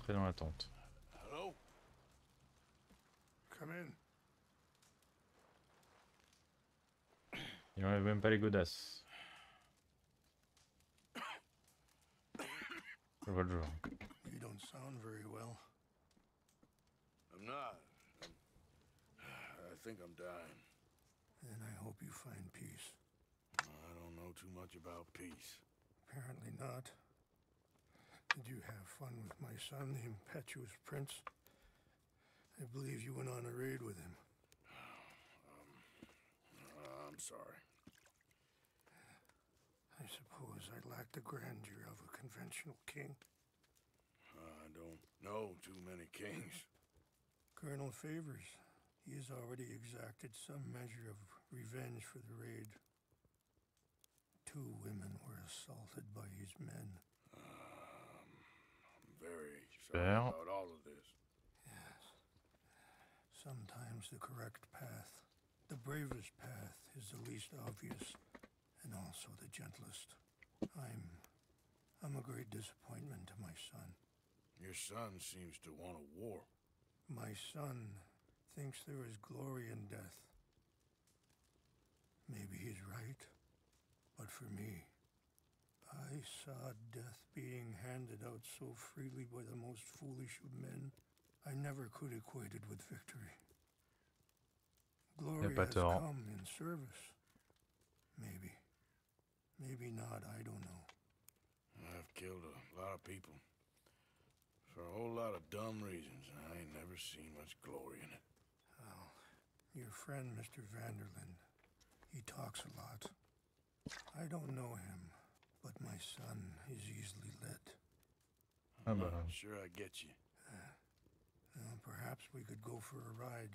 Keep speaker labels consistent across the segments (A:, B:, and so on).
A: rentrer dans la tente.
B: Hello?
C: Come in.
A: Il enlève même pas les godasses. Je vois le genre.
C: You don't sound very well.
B: I'm not. I think I'm dying.
C: And I hope you find peace.
B: I don't know too much about peace.
C: Apparently not. Did you have fun with my son, the impetuous prince? I believe you went on a raid with him.
B: I'm sorry.
C: I suppose I lack the grandeur of a conventional king.
B: I don't know too many kings.
C: Colonel Favors, he has already exacted some measure of revenge for the raid. 2 women were assaulted by his men.
B: I'm very sorry
A: Super.
B: about all of this.
C: Yes. Sometimes the correct path, the bravest path, is the least obvious, and also the gentlest. I'm a great disappointment to my son.
B: Your son seems to want a war.
C: My son thinks there is glory in death. Maybe he's right, but for me, I saw death being handed out so freely by the most foolish of men. I never could equate it with victory. Glory
A: pas
C: has
A: tort.
C: come in service. Maybe. Maybe not, I don't know.
B: I've killed a lot of people. For a whole lot of dumb reasons, and I ain't never seen much glory in it.
C: Well, your friend, Mr. Vanderlyn, he talks a lot. I don't know him, but my son is easily led.
A: Ah bah.
B: I'm sure I get you.
C: Well, perhaps we could go for a ride.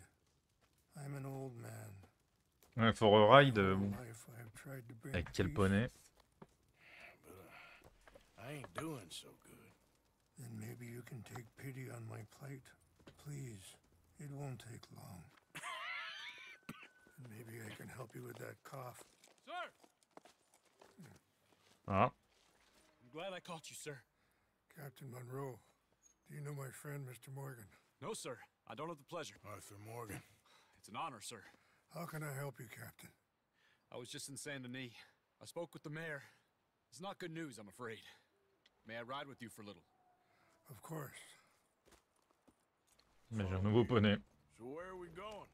C: I'm an old man.
A: Ouais, for a ride.
C: All
A: Bon.
C: life I've tried to bring
A: Avec quel
C: peace.
A: poney?
B: But I ain't doing so good.
C: Then maybe you can take pity on my plight. Please, it won't take long. And maybe I can help you with that cough.
D: Sir!
A: Ah.
D: I'm glad I caught you, sir.
C: Captain Monroe, do you know my friend, Mr. Morgan?
D: No, sir. I don't have the pleasure.
B: Arthur Morgan.
D: It's an honor, sir.
C: How can I help you, Captain?
D: I was just in Saint Denis. I spoke with the mayor. It's not good news, I'm afraid. May I ride with you for a little?
C: Of course.
A: Mais j'ai un nouveau poney.
B: So where are we going?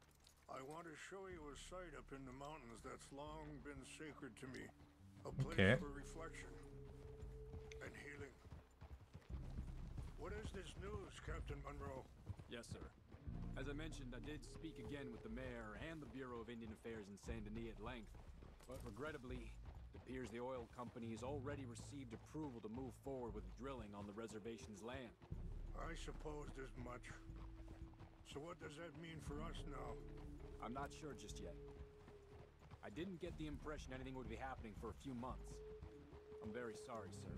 C: I want to show you a site up in the mountains that's long been sacred to me. A place
A: Okay.
C: for reflection and healing. What is this news, Captain Monroe?
D: Yes, sir. As I mentioned, I did speak again with the mayor and the Bureau of Indian Affairs in Saint Denis at length, but regrettably, it appears the oil company has already received approval to move forward with drilling on the reservation's land.
C: I supposed as much. So what does that mean for us now?
D: I'm not sure just yet. I didn't get the impression anything would be happening for a few months. I'm very sorry, sir.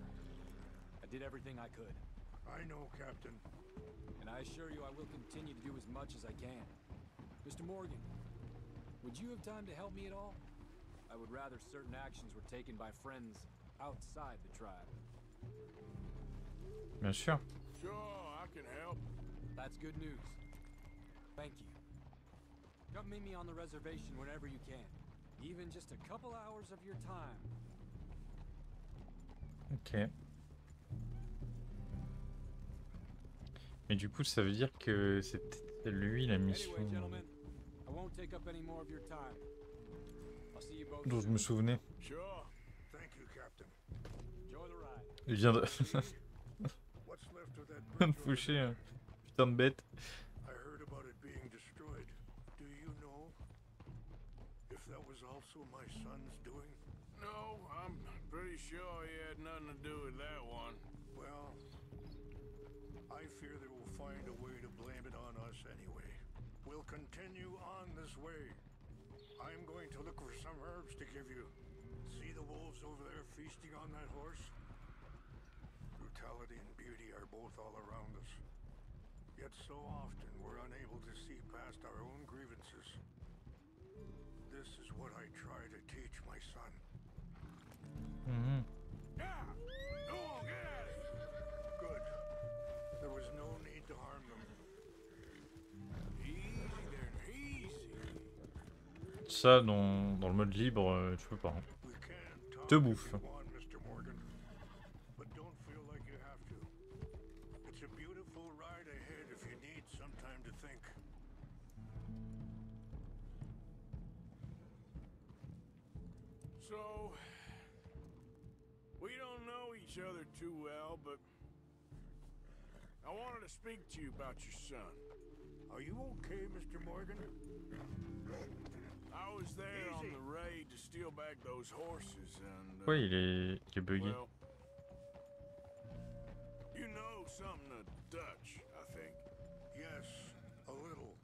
D: I did everything I could.
C: I know, Captain.
D: And I assure you I will continue to do as much as I can. Mr. Morgan, would you have time to help me at all? I would rather certain actions were taken by friends outside the tribe.
A: Bien sûr.
B: Sure, I can help.
D: That's good news. Thank you. Come meet me on the reservation whenever you can. Even just a couple hours of your time.
A: Ok. Mais du coup, ça veut dire que c'était lui la mission
D: Anyway, gentlemen, I won't take up any more of your time. I'll see you both
A: dont je
D: soon.
A: me souvenais.
B: Sure.
C: Thank you, Captain.
D: Enjoy the ride.
A: Il vient de
C: What's left of that
A: vient de
C: bridge over
A: foucher
C: there?
A: un putain de bête.
C: I heard about it being destroyed. Do you know if that was also my son's doing?
B: No, I'm pretty sure he had nothing to do with that one.
C: Well, I fear they will find a way to blame it on us anyway. We'll continue on this way. I'm going to look for some herbs to give you. See the wolves over there feasting on that horse? Brutality and beauty are both all around us. Yet so often we're unable to see past our own grievances. This is what I try to teach my son.
A: Mhm.
B: Yeah! Oh, get at it!
C: Good. There was no
A: ça dans le mode libre, tu peux pas. Hein.
C: We can talk
A: Te
C: if
A: bouffe.
C: you want, Mr. Morgan, but don't feel like you have to. It's a beautiful ride ahead if you need some time to think.
B: So, we don't know each other too well, but I wanted to speak to you about your son.
C: Are you okay, Mr. Morgan?
B: I was there on the raid to steal back those horses and,
A: Ouais, il est bugué.
B: well, you know something of Dutch, I think.
C: Yes, a little.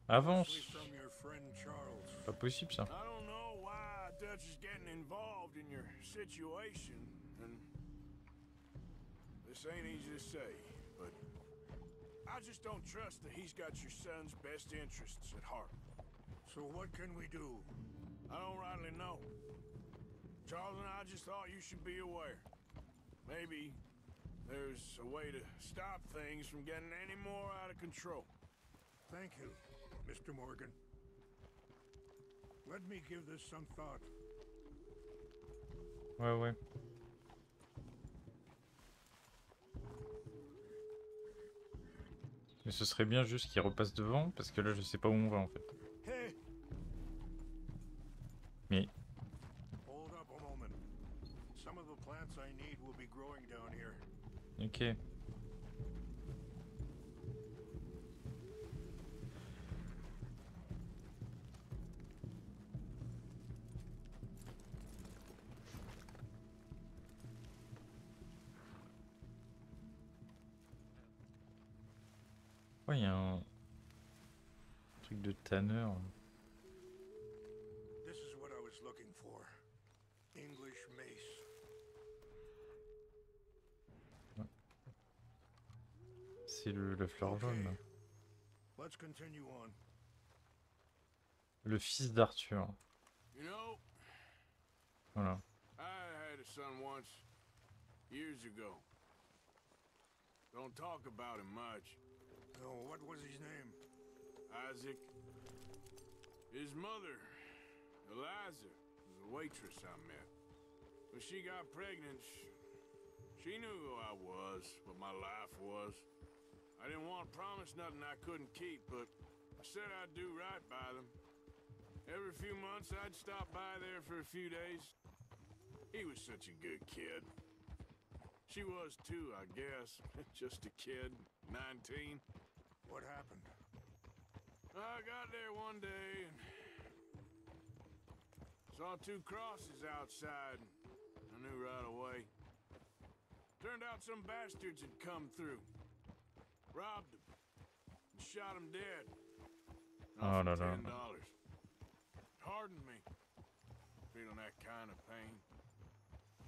A: Avance.
C: Mostly from your friend Charles.
A: Pas possible ça.
B: I don't know why Dutch is getting involved in your situation, and this ain't easy to say, but I just don't trust that he's got your son's best interests at heart.
C: So what can we do?
B: I don't rightly know. Charles and I just thought you should be aware. Maybe there's a way to stop things from getting any more out of control.
C: Thank you, Mr. Morgan. Let me give this some thought.
A: Ouais, ouais. Mais ce serait bien juste qu'il repasse devant, parce que là je sais pas où on va en fait.
C: Hey!
A: Mais
C: Hold up a moment. Some of the plants I need will be growing down here.
A: ok. Ouais, il y a un truc de tanneur.
C: This is what I was looking for. English mace.
A: C'est la fleur jaune. Là.
C: Let's continue on.
A: Le fils d'Arthur.
B: You know,
A: Voilà.
B: I had a son once, years ago. Don't talk about him much.
C: Oh, what was his name?
B: Isaac. His mother, Eliza, was a waitress I met. When she got pregnant, she knew who I was, what my life was. I didn't want to promise nothing I couldn't keep, but I said I'd do right by them. Every few months, I'd stop by there for a few days. He was such a good kid. She was too, I guess. Just a kid, 19.
C: What happened?
B: I got there one day and saw two crosses outside. I knew right away. Turned out some bastards had come through, robbed them, and shot them dead.
A: Oh, no, no.
B: $10. Hardened me, feeling that kind of pain.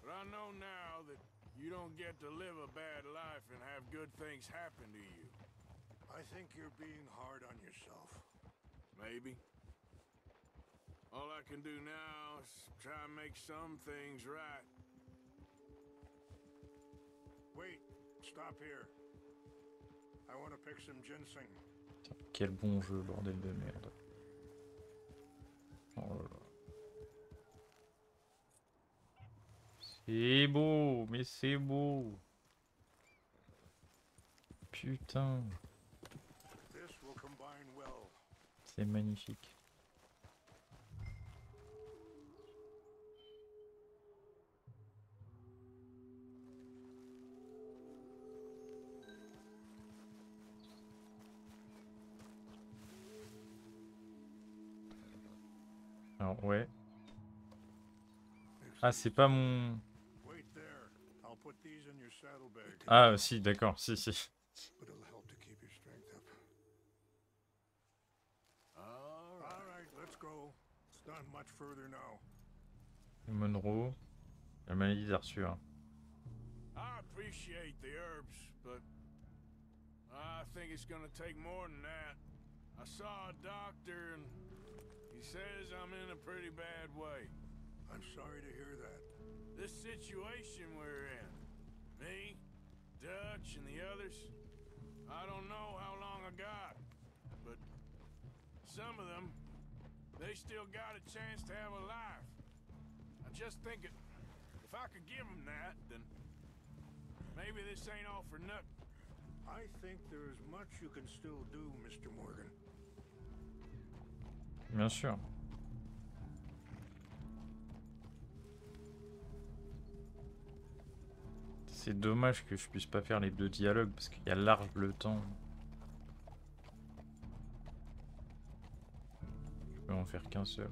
B: But I know now that you don't get to live a bad life and have good things happen to you.
C: I think you're being hard on yourself.
B: Maybe. All I can do now is try and make some things right.
C: Wait, stop here. I want to pick some ginseng.
A: Quel bon jeu, bordel de merde. Oh là là. C'est beau, mais c'est beau. Putain,
C: This will combine well.
A: c'est magnifique. Alors, ouais. Ah, c'est pas mon...
C: Wait there. I'll put these in your saddlebag.
A: Ah, si, d'accord, si, si.
C: But it'll help to keep your strength up.
B: All
C: All right, let's go. It's not much further now.
A: Monroe, la maladie d'Arthur.
B: I appreciate the herbs, but I think it's gonna take more than that. I saw a doctor and he says I'm in a pretty bad way.
C: I'm sorry to hear that.
B: This situation we're in, me, Dutch, and the others, I don't know how long I got, but some of them, they still got a chance to have a life. I'm just thinking, if I could give them that, then maybe this ain't all for nothing.
C: I think there's much you can still do, Mr. Morgan.
A: Bien sûr. C'est dommage que je puisse pas faire les deux dialogues parce qu'il y a large le temps. Je peux en faire qu'un seul.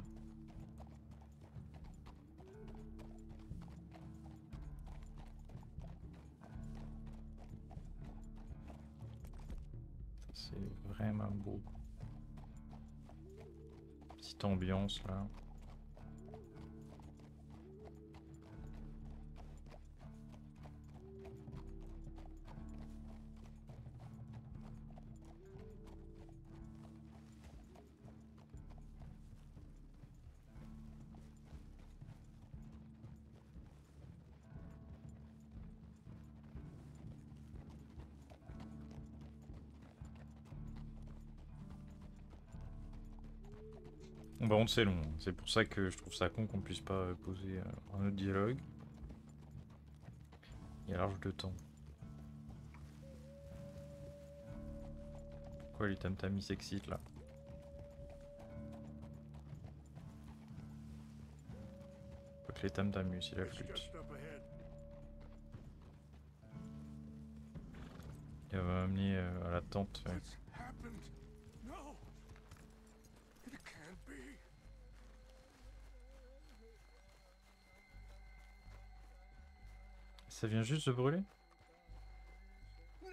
A: C'est vraiment beau. Petite ambiance là. Bon, par contre c'est long, c'est pour ça que je trouve ça con qu'on puisse pas poser un autre dialogue. Il y a large de temps. Pourquoi les tam-tams s'excitent là? Faut que les tam-tams aussi la
C: It's
A: flûte.
C: just up ahead.
A: Il va m'amener à la tente. Ouais.
C: It's happened. No. It can't be.
A: Ça vient juste de brûler?
C: No.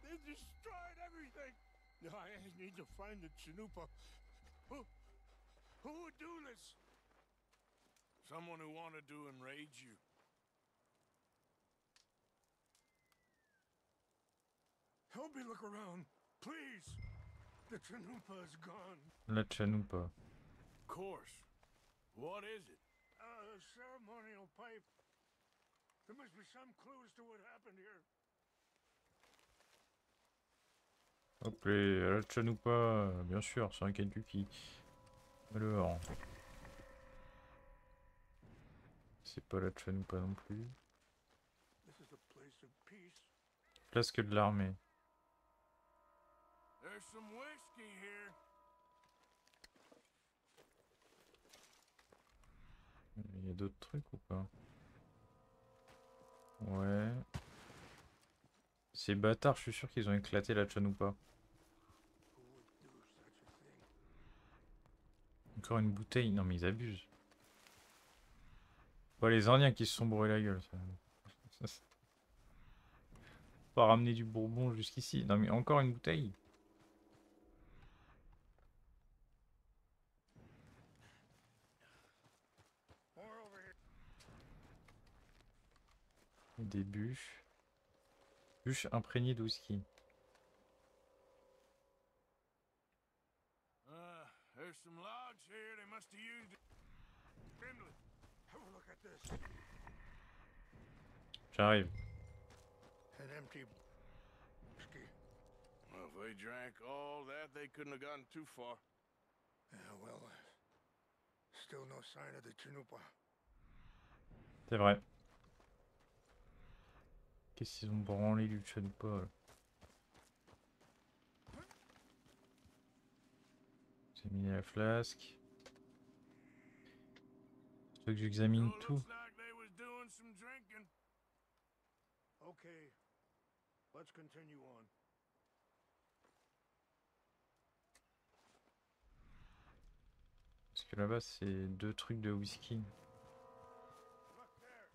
C: They destroyed everything. No, I need to find the Chanupa. Who would do this?
B: Someone who wanted to enrage you.
C: Help me look around, please. The Chanupa is gone.
A: La Chanupa.
B: Of course. What is it?
C: A ceremonial pipe. There must be some clue as to what happened here.
A: Hop, la Chanupa, bien sûr, c'est un Kentucky. Alors. C'est pas la Chanupa non plus.
C: This is a place of peace.
A: Flasque de l'armée.
B: There's some whiskey here.
A: Il y a d'autres trucs ou pas? Ouais. Ces bâtards, je suis sûr qu'ils ont éclaté la Chanupa.
C: Who would do such a thing?
A: Encore une bouteille. Non mais ils abusent. Pas les Indiens qui se sont brûlés la gueule. Ça. Pas ramener du bourbon jusqu'ici. Non mais encore une bouteille.
C: More over here.
A: Des bûches. Bûches imprégnées de whisky.
B: There's some logs here. They must have used it. Kindling.
C: Have a look at this.
A: J'arrive.
C: An empty whiskey.
B: Well, if they drank all that, they couldn't have gotten too far.
C: Yeah, well, still no sign of the Chanupa.
A: C'est vrai. Qu'est-ce qu'ils ont branlé du Chanupa là? J'ai mis la flasque. Je veux que j'examine
B: So it
A: tout.
B: looks like they was doing some drinking.
C: Okay, let's continue on.
A: Parce que là-bas, c'est 2 trucs de whisky.
C: Look there.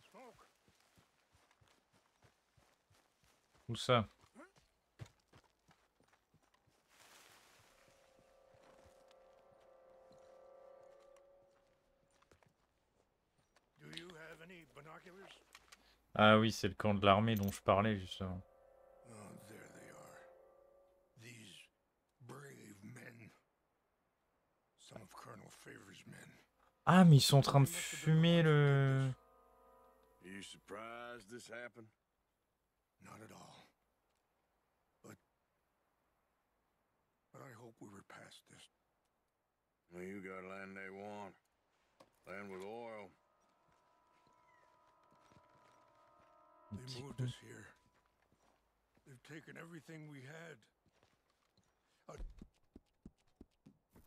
C: Smoke.
A: Où ça?
C: Do you have any binoculars?
A: Ah oui, c'est le camp de l'armée dont je parlais justement.
C: Oh, there they are. These brave men. Some of Colonel Favor's men.
A: Ah, mais ils sont en train de fumer le...
B: Are you surprised this happened?
C: Not at all. But but I hope we were past this.
B: Well, you got land they want. Land with oil.
C: They moved us here. They've taken everything we had.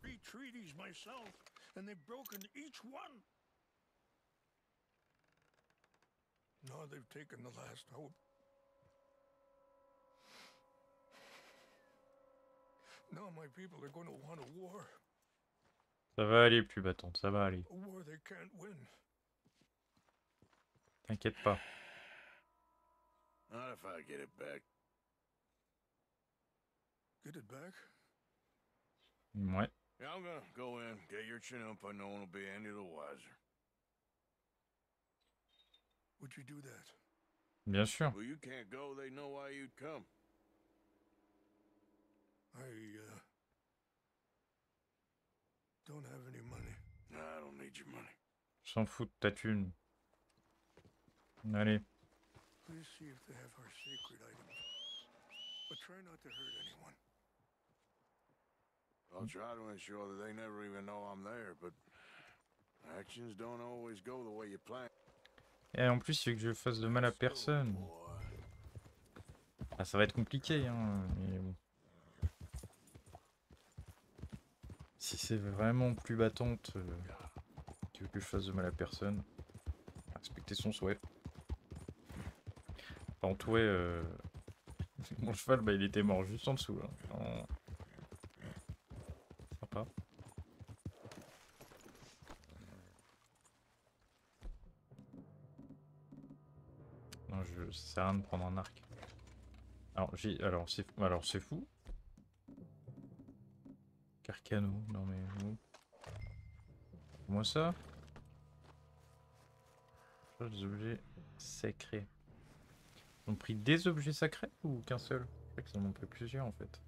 C: Three treaties myself, and they've broken each one. Now they've taken the last hope. Now my people are going to want a war.
A: Ça va aller, plus bâton, ça va aller.
C: A war they can't win.
A: T'inquiète pas.
B: Not if I get it back.
C: Get it back?
A: Ouais.
B: Yeah, I'm gonna go in, get your Chinook, but no one will be any the wiser.
C: Would you do that?
A: Bien sûr.
B: Well, you can't go, they know why you'd come.
C: I don't have any money.
B: Nah, I don't need your money.
A: S'en fout de ta thune. Allez.
C: Please see if they have our sacred items. But try not to hurt anyone.
B: I'll try to ensure that they never even know I'm there, but actions don't always go the way you plan.
A: Et en plus, il veut que je fasse de mal à personne. Ah, ça va être compliqué, hein. Mais bon. Si c'est vraiment plus battante, qui veut que je fasse de mal à personne, respecter son souhait. Enfin, entouré, mon cheval, bah, il était mort juste en dessous. Là. Sympa. Non, ça sert à rien de prendre un arc. Alors c'est fou. Carcano, non mais bon. Moi ça. Des objets sacrés. Ils ont pris des objets sacrés ou qu'un seul? Je crois qu'ils en ont pris plusieurs en fait.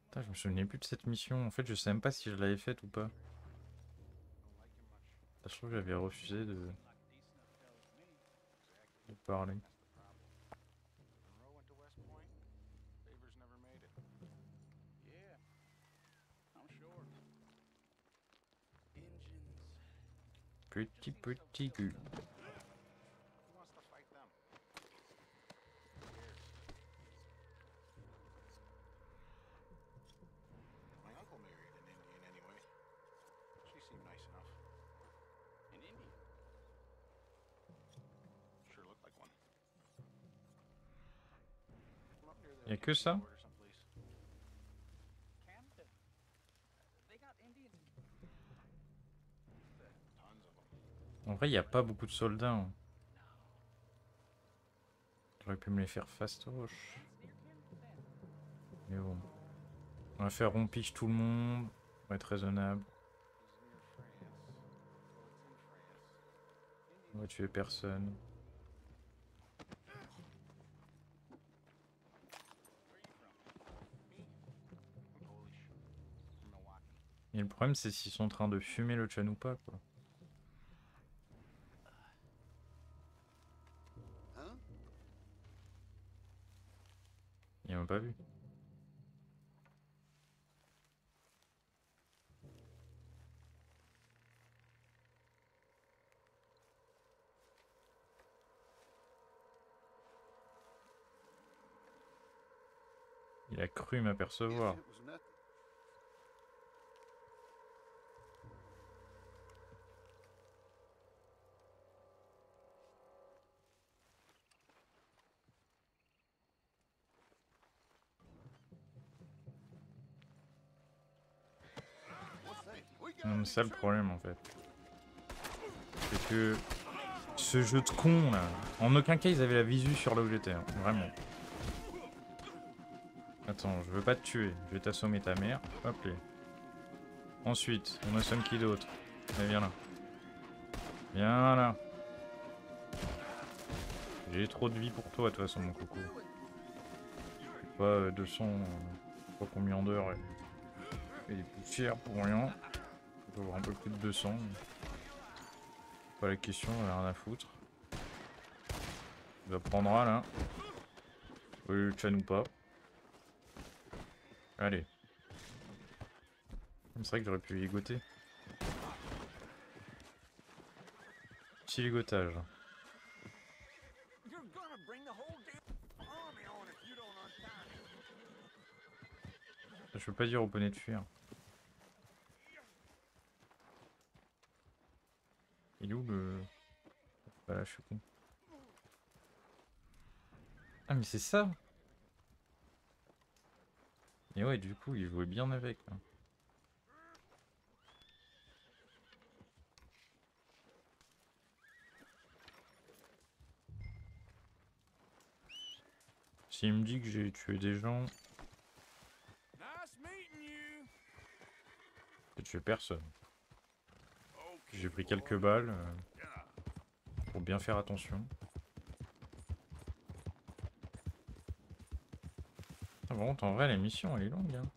A: Putain, je me souvenais plus de cette mission. En fait, je sais même pas si je l'avais faite ou pas. Je trouve que j'avais refusé de parler. Petit cul.
E: My uncle married an Indian anyway. She seemed nice enough. An Indian? Sure looked like one. From up near the
A: Y'a que ça?
E: border someplace. Canada. They got Indians. Tons of them.
A: En vrai, il n'y a pas beaucoup de soldats. Hein. J'aurais pu me les faire fastoche. Mais bon. On va faire rompiche tout le monde. On va être raisonnable. On va tuer personne. Et le problème, c'est s'ils sont en train de fumer le chan ou pas, quoi. Ils m'ont pas vu. Il a cru m'apercevoir. C'est ça le problème en fait. C'est que ce jeu de con là, en aucun cas ils avaient la visu sur là où j'étais, hein, vraiment. Attends, je veux pas te tuer, je vais t'assommer ta mère. Hop là. Ensuite, on assomme qui d'autre? Allez, viens là. Viens là. J'ai trop de vie pour toi, de toute façon, mon coco. Pas 200, je sais pas combien d'heures et des poussières pour rien. Il faut avoir un peu plus de 200. Pas la question, on a rien à foutre. Il va prendre là. Le chan ou pas. Allez. C'est vrai que j'aurais pu ligoter. Petit ligotage.
C: You're gonna bring the whole damn army on if you don't untie me.
A: Je peux pas dire au poney de fuir. Il est où le... Voilà, je suis con. Ah mais c'est ça. Et ouais, du coup, il jouait bien avec. Là. S'il me dit que j'ai tué des gens,
B: Nice meeting you.
A: j'ai tué personne.
B: Okay,
A: J'ai pris
B: boy.
A: quelques balles
B: Yeah.
A: pour bien faire attention. Ah, par contre, en vrai, la mission, elle est longue. Hein.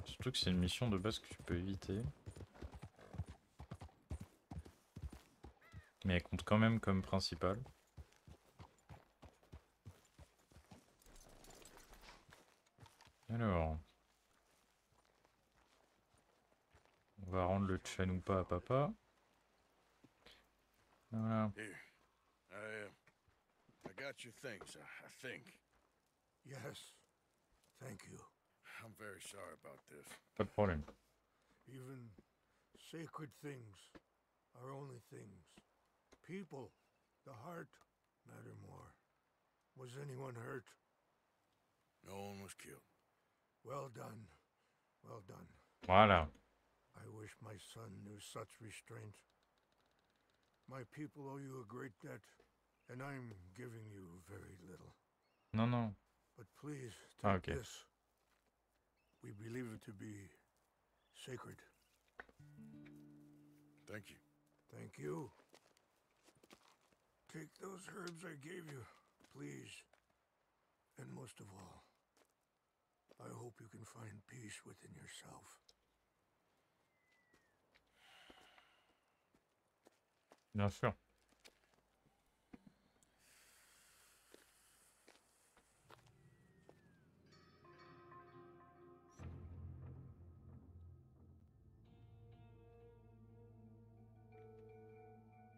A: Surtout que c'est une mission de base que tu peux éviter. Mais elle compte quand même comme principale. Alors... On va rendre le Chanoupa à papa. Voilà.
B: Here, I got your things, I think.
C: Yes, thank you.
B: I'm very sorry about this.
A: Pas de problème.
C: Even sacred things are only things. People, the heart, matter more. Was anyone hurt?
B: No one was killed.
C: Well done. Well done.
A: Voilà.
C: I wish my son knew such restraint. My people owe you a great debt, and I'm giving you very little.
A: Non, non.
C: But please
A: Ah,
C: take
A: okay.
C: this. We believe it to be sacred.
B: Thank you.
C: Thank you. Take those herbs I gave you, please. And most of all, I hope you can find peace within yourself.
A: Bien sûr.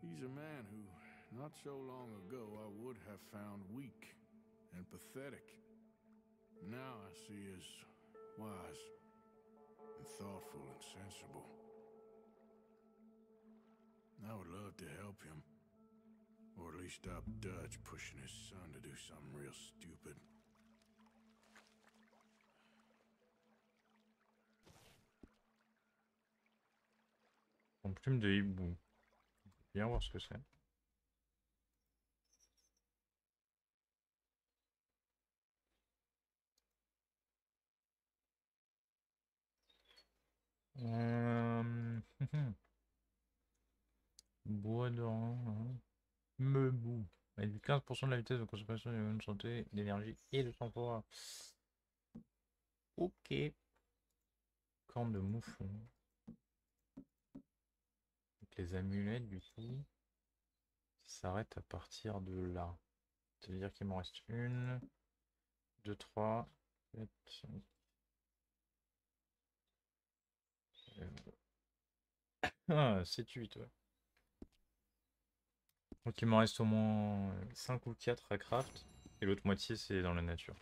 B: He's a man who, not so long ago, I would have found weak and pathetic. Now I see as wise and thoughtful and sensible. I would love to help him. Or at least stop Dutch pushing his son to do something real stupid.
A: Une plume de hibou. Bien voir ce que c'est. Bois d'orange. Mebou. Réduit 15% de la vitesse de consommation de bonne santé, d'énergie et de sang-froid. Ok. Corne de mouflon. Donc les amulettes, du coup, s'arrêtent à partir de là. C'est-à-dire qu'il m'en reste 1, 2, 3, 4, 5. 7, 8, ouais. Donc il m'en reste au moins 5 ou 4 à craft. Et l'autre moitié, c'est dans la nature.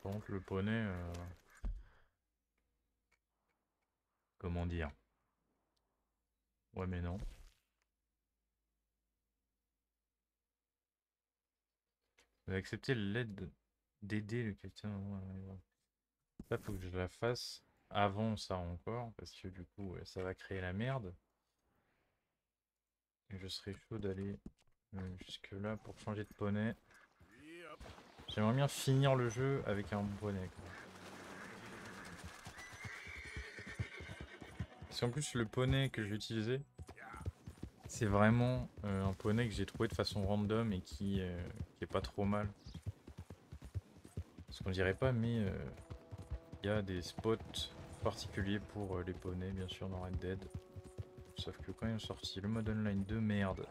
A: Par contre, le poney... Comment dire? Ouais, mais non. Vous avez accepté l'aide d'aider le capitaine. Là, faut que je la fasse avant ça encore. Parce que du coup, ça va créer la merde. Et je serais chaud d'aller jusque là pour changer de poney.
B: Yep.
A: J'aimerais bien finir le jeu avec un poney. Quoi. Parce qu'en plus, le poney que je vais utiliser, c'est vraiment un poney que j'ai trouvé de façon random et qui est pas trop mal. Parce qu'on dirait pas, mais il y a des spots particuliers pour les poneys, bien sûr, dans Red Dead. sauf que quand ils ont sorti le mode online de merde,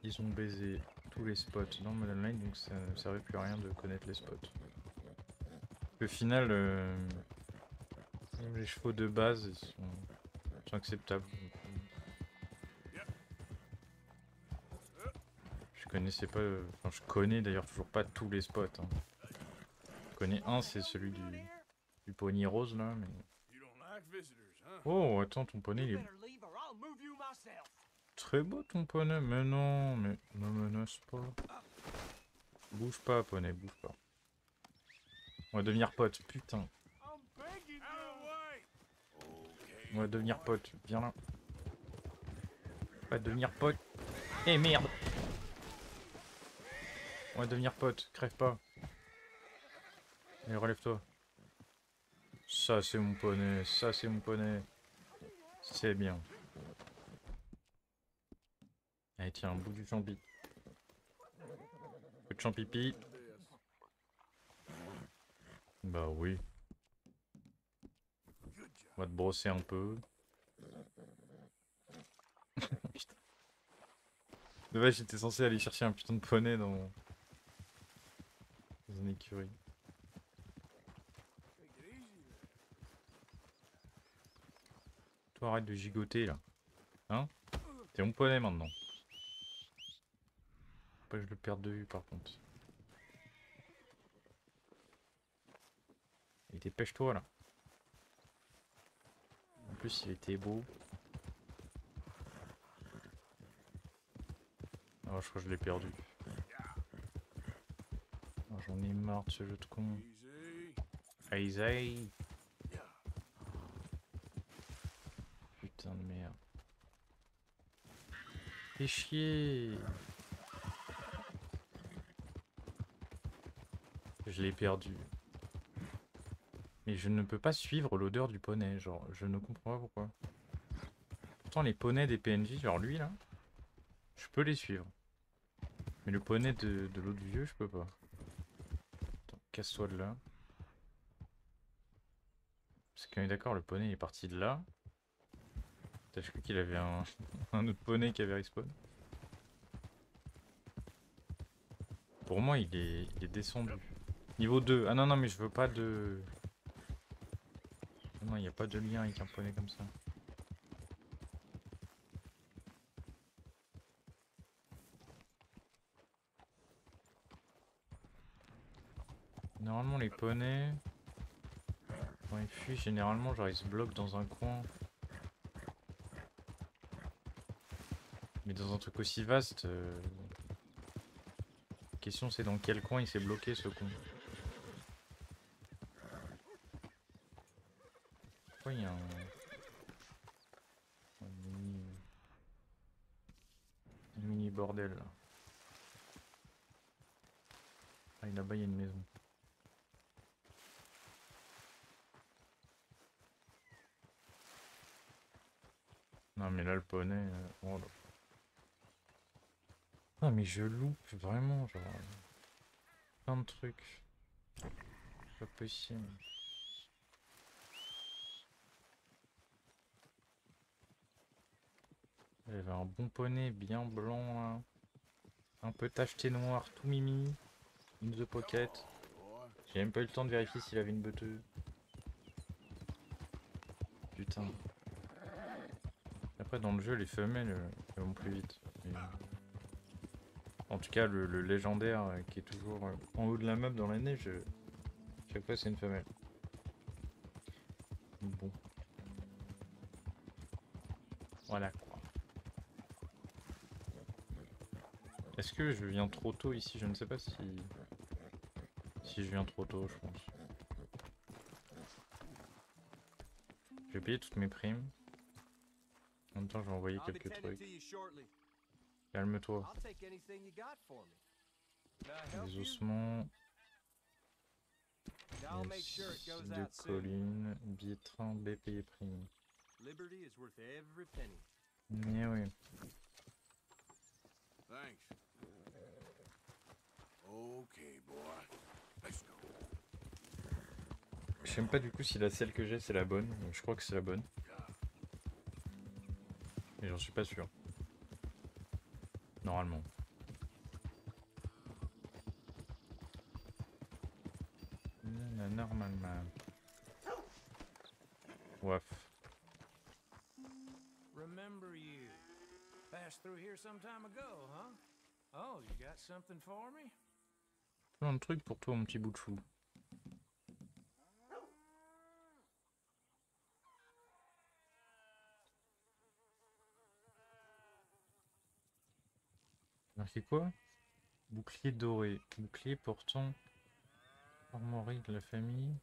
A: ils ont baisé tous les spots dans le mode online, donc ça ne servait plus à rien de connaître les spots. Au final, les chevaux de base ils sont acceptables. Je connaissais pas, enfin je connais d'ailleurs toujours pas tous les spots. Hein. Je connais un, c'est celui du poney rose là, mais...
B: You don't like visitors, huh?
A: Oh, attends, ton poney il est très beau ton poney, mais non, mais ne menace pas. Bouge pas, poney, bouge pas. On va devenir potes, putain.
B: Out of the way! Okay.
A: On va devenir potes, viens là. On va devenir potes. Eh merde! On va devenir potes, crève pas. Allez, relève-toi. Ça c'est mon poney, ça c'est mon poney. C'est bien. Allez tiens, un bout du champi. Peu de champipi. Bah oui. On va te brosser un peu. Putain. De base j'étais censé aller chercher un putain de poney dans une écurie. Toi arrête de gigoter là. Hein? T'es mon poney maintenant. Faut pas que je le perde de vue par contre. Et dépêche-toi là. En plus il était beau. Oh je crois que je l'ai perdu. Oh, j'en ai marre de ce jeu de con.
B: Easy.
A: Aïe. Putain de merde. Fais chier. Je l'ai perdu. Mais je ne peux pas suivre l'odeur du poney, genre, je ne comprends pas pourquoi. Pourtant les poneys des PNJ, genre lui là, je peux les suivre. Mais le poney de l'autre vieux, je peux pas. Attends, casse-toi de là. Parce qu'on est d'accord, le poney il est parti de là. T'as cru qu'il avait un autre poney qui avait respawn. Pour moi il est descendu. Niveau 2. Ah non non mais je veux pas de... Non il n'y a pas de lien avec un poney comme ça. Normalement les poneys... Quand ils fuient généralement genre ils se bloquent dans un coin. Mais dans un truc aussi vaste... La question c'est dans quel coin il s'est bloqué ce con. Pourquoi il y a un mini bordel là. Ah là-bas il y a une maison. Non mais là le poney... Oh là. Ah mais je loupe vraiment genre... Plein de trucs. Pas possible. Il y avait un bon poney bien blanc là. Un peu tacheté noir, tout mimi. In the pocket. J'ai même pas eu le temps de vérifier s'il avait une beuteuse. Putain. Après dans le jeu les femelles elles vont plus vite. Et... En tout cas le légendaire qui est toujours en haut de la map dans la neige, chaque fois c'est une femelle. Bon. Voilà quoi. Est-ce que je viens trop tôt ici? Je ne sais pas si je viens trop tôt, je pense. Je vais payer toutes mes primes. En même temps, je vais envoyer quelques trucs. Calme-toi. Des ossements. De collines. Billet de train, B payé prime. Mais oui.
B: Thanks. Okay, boy. Let's go.
A: Je sais même pas du coup si la selle que j'ai c'est la bonne. Je crois que c'est la bonne. Mais j'en suis pas sûr. Normalement. Normalement. Ouaf.
F: Remember you. Passed through here some time ago, huh? Oh, you got something for me?
A: Plein de trucs pour toi, mon petit bout de chou. Marqué quoi? Bouclier doré. Bouclier portant armoirie de la famille.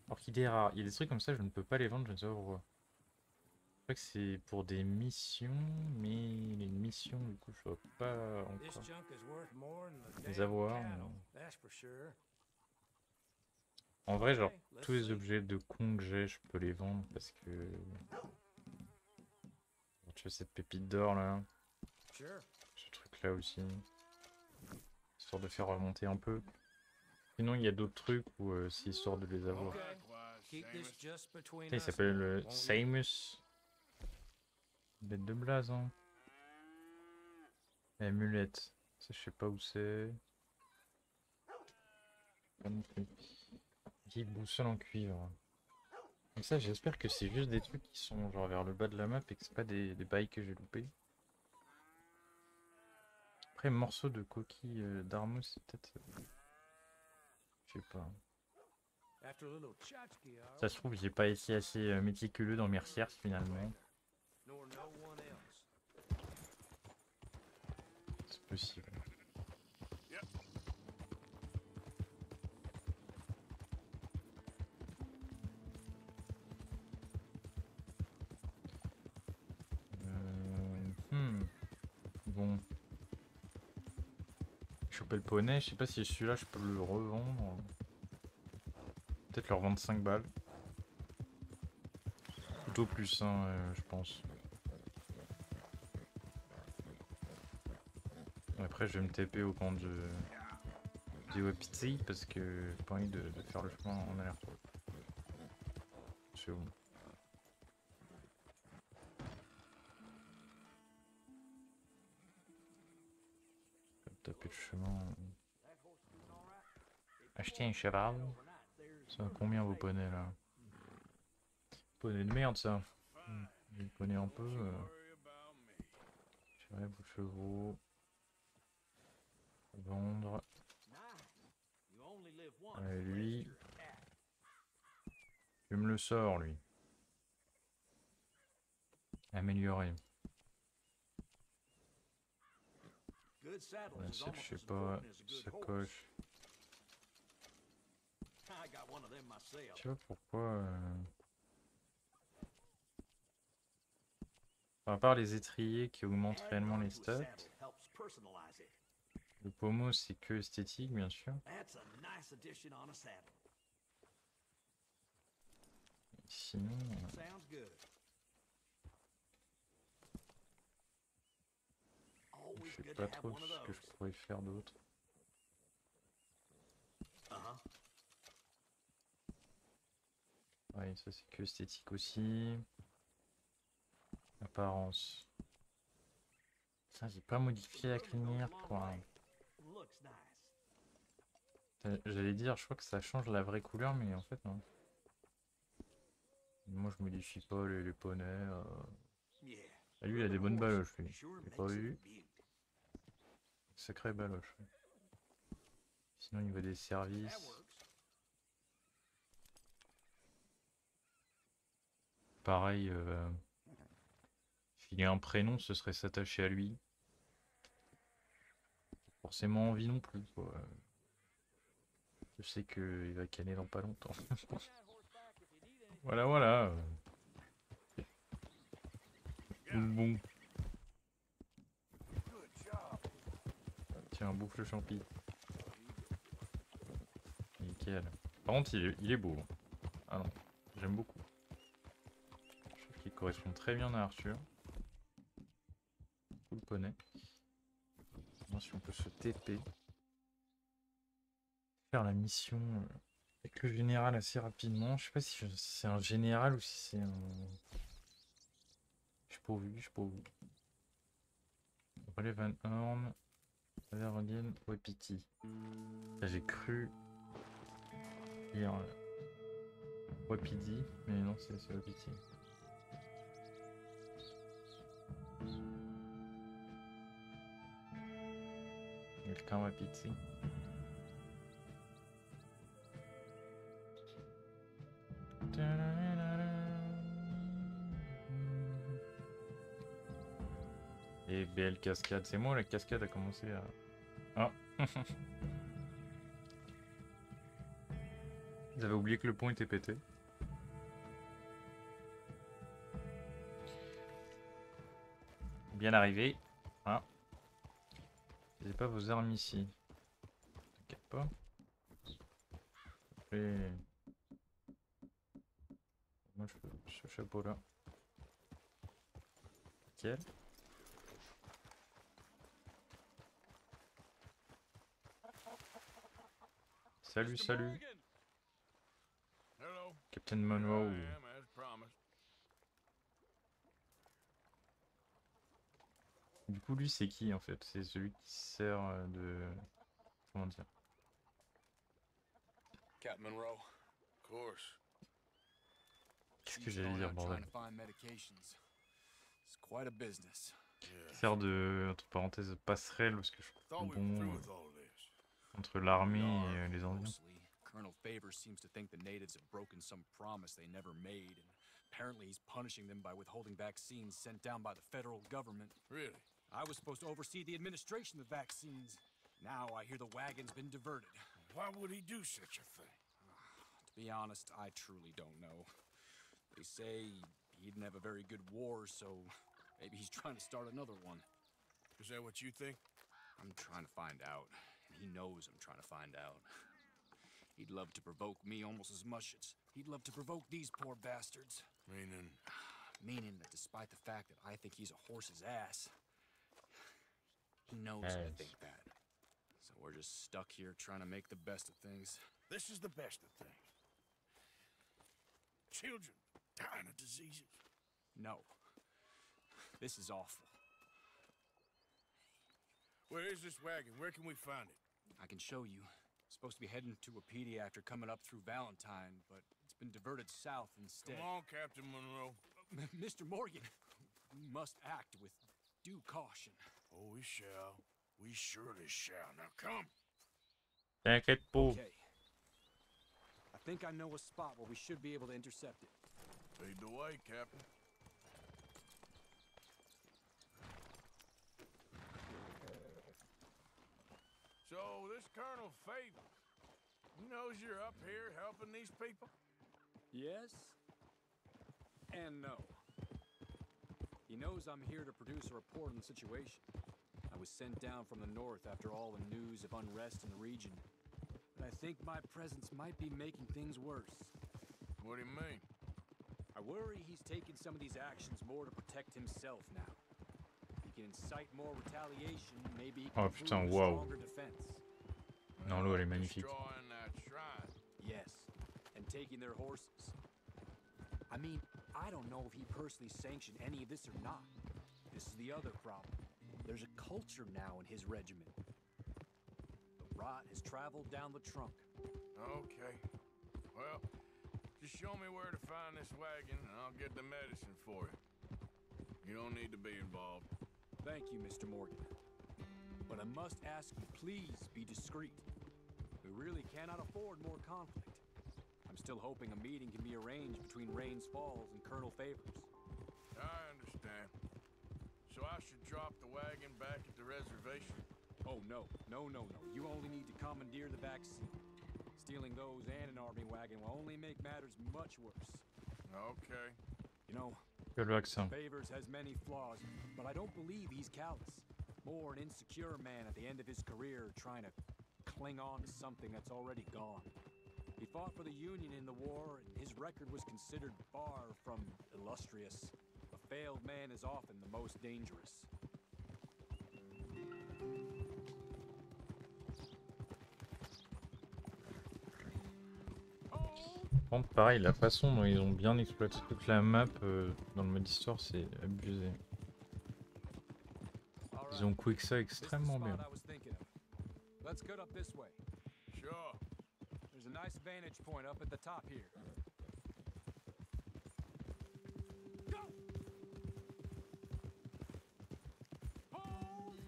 A: Orchidée rare. Il y a des trucs comme ça, je ne peux pas les vendre, je ne sais pas pourquoi. Je crois que c'est pour des missions, mais les missions, du coup, je ne vois pas
F: This
A: encore
F: junk is worth more than the
A: les
F: damn
A: avoir.
F: cattle, that's for sure.
A: En vrai, genre,
F: Okay, let's
A: tous les
F: see.
A: objets de con que j'ai, je peux les vendre parce que... Tu vois, cette pépite d'or là,
F: Sure.
A: ce truc là aussi. Histoire de faire remonter un peu. Sinon, il y a d'autres trucs où c'est histoire de les avoir.
F: Okay.
B: Likewise,
F: Keep this
B: Seamus.
F: just between
A: Putain, il
F: us.
A: s'appelle
F: won't you?
A: Seamus. Bête de blaze, hein. Amulette. Ça, je sais pas où c'est. Pas non plus. Guide boussole en cuivre. Donc ça, j'espère que c'est juste des trucs qui sont genre vers le bas de la map et que c'est pas des bails que j'ai loupés. Après, morceau de coquille d'armeux, c'est peut-être... je sais pas.
F: After a little tchotchke, are
A: Ça se trouve, j'ai pas été assez méticuleux dans mes recherches finalement.
F: nor no one else.
A: C'est possible. Bon. Choper le poney, je sais pas si celui-là je peux le revendre. Peut-être leur vendre 5 balles. Plutôt plus, hein, je pense. Après, je vais me taper au camp de Wapiti parce que j'ai pas envie de faire le chemin en aller-retour. C'est bon. Je vais me taper le chemin. Acheter un cheval. Ça va combien vos poneys là? Poney de merde ça. Je les connais un peu.
B: Worry about me.
A: Cheval, vos chevaux. Vendre. Lui. Je me le sors lui. Améliorer.
F: Good saddles
A: Ouais,
F: is
A: c'est,
F: almost
A: je sais
F: as
A: pas,
F: important as a good horse.
A: sacoche.
F: I got one of them myself.
A: Tu vois pourquoi enfin, à part les étriers qui augmentent réellement les stats,
F: Helps personalize it.
A: le pommeau c'est que esthétique bien sûr.
F: That's a nice addition on a saddle.
A: Sinon,
F: Sounds good.
A: je
F: Always
A: sais
F: good
A: pas
F: to have
A: trop
F: one of
A: ce que je
F: those.
A: pourrais faire d'autre.
F: Uh-huh.
A: Ouais, ça c'est que esthétique aussi. Apparence. Ça, j'ai pas modifié la crinière quoi.
F: Looks nice.
A: J'allais dire, je crois que ça change la vraie couleur, mais en fait non. Moi je modifie pas les poneys.
F: Yeah.
A: Ah, lui il a des bonnes baloches lui.
F: Sure
A: J'ai pas
F: makes it a
A: vu.
F: beauty.
A: Sacré baloche. Sinon il veut des
F: That
A: services.
F: works.
A: Pareil, s'il a un prénom, ce serait s'attacher à lui. Forcément envie non plus, quoi. Je sais qu'il va canner dans pas longtemps. Voilà, voilà. Bon. Tiens, bouffe le champi. Nickel. Par contre, il est beau. Ah non, j'aime beaucoup. Je trouve qu'il correspond très bien à Arthur. Cool poney. Maintenant, si on peut se TP. Faire la mission avec Le général assez rapidement. Je sais pas si c'est un général ou si c'est un... Je suis pas vu, je suis pas vu. Relais Van Horn, Verlin, Wapiti. J'ai cru lire Wapiti, mais non, c'est Wapiti. Quelqu'un Wapiti. Et belle cascade, c'est moi la cascade a commencé à... Ah. J'avais oublié que le pont était pété. Bien arrivé. Ah. J'ai pas vos armes ici. T'inquiète pas. Et... Moi je veux ce chapeau là. Nickel. Salut, salut.
B: Hello.
A: Captain
B: Here
A: Monroe.
B: I am, as promised.
A: Du coup, lui, c'est qui en fait? C'est celui qui sert de... Comment dire?
D: Captain Monroe.
B: Of course.
A: Qu'est-ce que j'allais dire, bordel?
D: It's quite a business.
B: Yeah.
A: Sert de, entre parenthèses, passerelle, parce que je trouve
B: Thought we were
A: bon
B: through with all this.
A: entre l'armée et les Indiens.
D: Mostly. Colonel Favors seems to think the natives have broken some promise they never made, and apparently he's punishing them by withholding vaccines sent down by the federal government.
B: Really?
D: I was supposed to oversee the administration of the vaccines. Now I hear the wagon's been diverted.
B: Why would he do such a thing?
D: To be honest, I truly don't know. They say he didn't have a very good war, so maybe he's trying to start another one.
B: Is that what you think?
D: I'm trying to find out, and he knows I'm trying to find out. He'd love to provoke me almost as much as he'd love to provoke these poor bastards.
B: Meaning?
D: Meaning that despite the fact that I think he's a horse's ass, he knows I think that. So we're just stuck here trying to make the best of things.
B: This is the best of things. Children dying of diseases.
D: No. This is awful.
B: Where is this wagon? Where can we find it?
D: I can show you. Supposed to be heading to a pediatric coming up through Valentine, but it's been diverted south instead.
B: Come on, Captain Monroe.
D: Mr. Morgan, we must act with due caution.
B: Oh, we shall. We surely shall. Now come.
A: T'inquiète pas.
D: Okay. I think I know a spot where we should be able to intercept it.
B: Lead the way, Captain. So, this Colonel Favors, he knows you're up here helping these people?
D: Yes? And no. He knows I'm here to produce a report on the situation. I was sent down from the north after all the news of unrest in the region. But I think my presence might be making things worse.
B: What do you mean?
D: I worry he's taking some of these actions more to protect himself now. He can incite more retaliation, maybe he can
A: Oh, putain,
D: prove a
A: wow.
D: stronger defense.
A: Non, l'eau elle est magnifique.
B: Destroying that shrine.
D: Yes, and taking their horses. I mean, I don't know if he personally sanctioned any of this or not. This is the other problem. There's a culture now in his regiment. The rot has traveled down the trunk.
B: Okay. Well, just show me where to find this wagon and I'll get the medicine for you. You don't need to be involved.
D: Thank you, Mr. Morgan. But I must ask you, please be discreet. We really cannot afford more conflict. I'm still hoping a meeting can be arranged between Rains Falls and Colonel Favors.
B: I understand. So I should drop the wagon back at the reservation?
D: Oh, no. No. You only need to commandeer the vaccine. Stealing those and an army wagon will only make matters much worse.
B: Okay.
D: You know,
A: Que le vaccin.
D: Favors has many flaws, but I don't believe he's callous. More an insecure man at the end of his career trying to cling on to something that's already gone. He fought for the Union in the war, and his record was considered far from illustrious. A failed man is often the most dangerous.
A: Par contre, pareil, la façon dont ils ont bien exploité toute la map dans le mode histoire, c'est abusé. Ils ont quick ça extrêmement bien.
D: Let's cut up this way.
B: Sure.
D: There's a nice vantage point up at the top here. Go! Hold!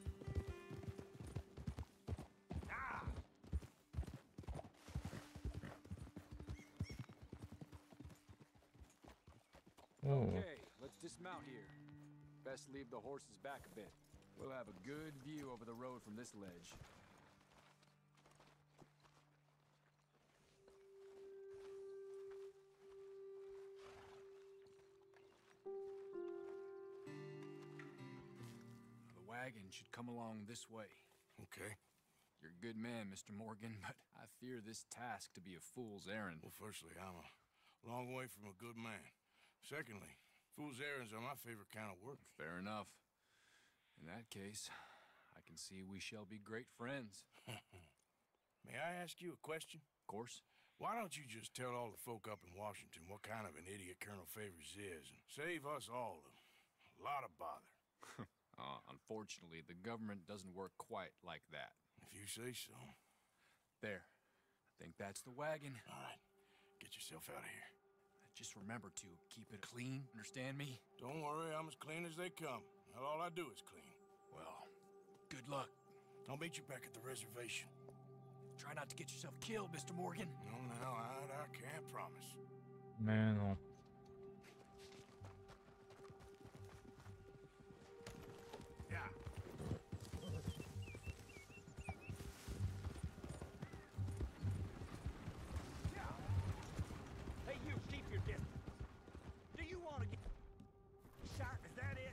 D: Ah!
A: Oh,
D: Okay, let's dismount here. Best leave the horses back a bit. We'll have a good view over the road from this ledge. The wagon should come along this way.
B: Okay.
D: You're a good man, Mr. Morgan, but I fear this task to be a fool's errand.
B: Well, firstly, I'm a long way from a good man. Secondly, fool's errands are my favorite kind of work.
D: Fair enough. In that case, I can see we shall be great friends.
B: May I ask you a question?
D: Of course.
B: Why don't you just tell all the folk up in Washington what kind of an idiot Colonel Favors is and save us all a lot of bother?
D: Unfortunately, the government doesn't work quite like that.
B: If you say so.
D: There. I think that's the wagon.
B: All right, get yourself out of here.
D: Just remember to keep it clean, understand me?
B: Don't worry, I'm as clean as they come. Now, all I do is clean.
D: Well, good luck.
B: I'll meet you back at the reservation.
D: Try not to get yourself killed, Mr. Morgan.
B: No, now, I can't promise.
A: mais non.
B: Yeah.
G: Hey, you, keep your distance. Do you want to get shot? Is that it?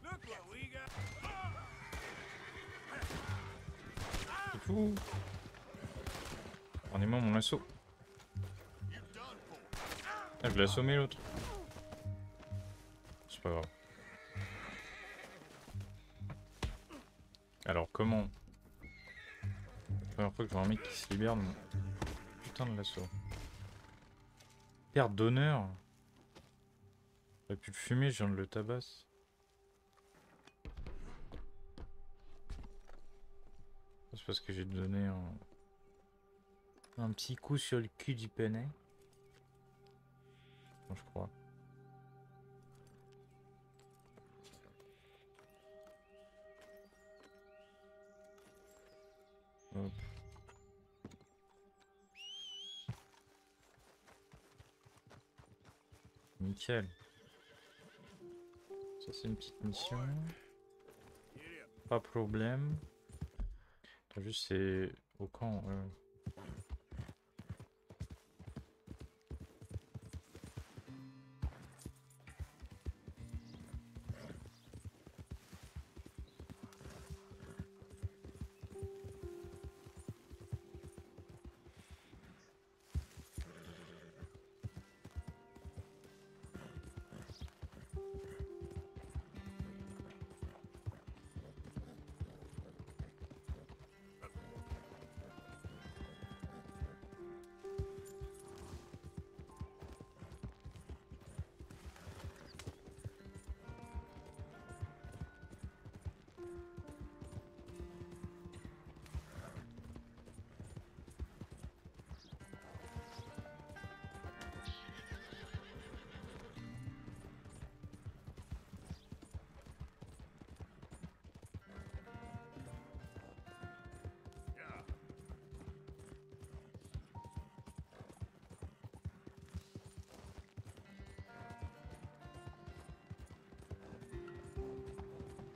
B: Look what we got.
A: C'est fou. Rendez-moi mon lasso. Ah, je l'ai assommé l'autre. C'est pas grave. Alors comment? La première fois que je vois un mec qui se libère de mon putain de lasso. Perte d'honneur. J'aurais pu le fumer, je viens de le tabasse. C'est parce que j'ai donné un petit coup sur le cul du poney. Bon, je crois. Hop. Nickel. Ça c'est une petite mission. Pas de problème. T'as vu c'est au camp.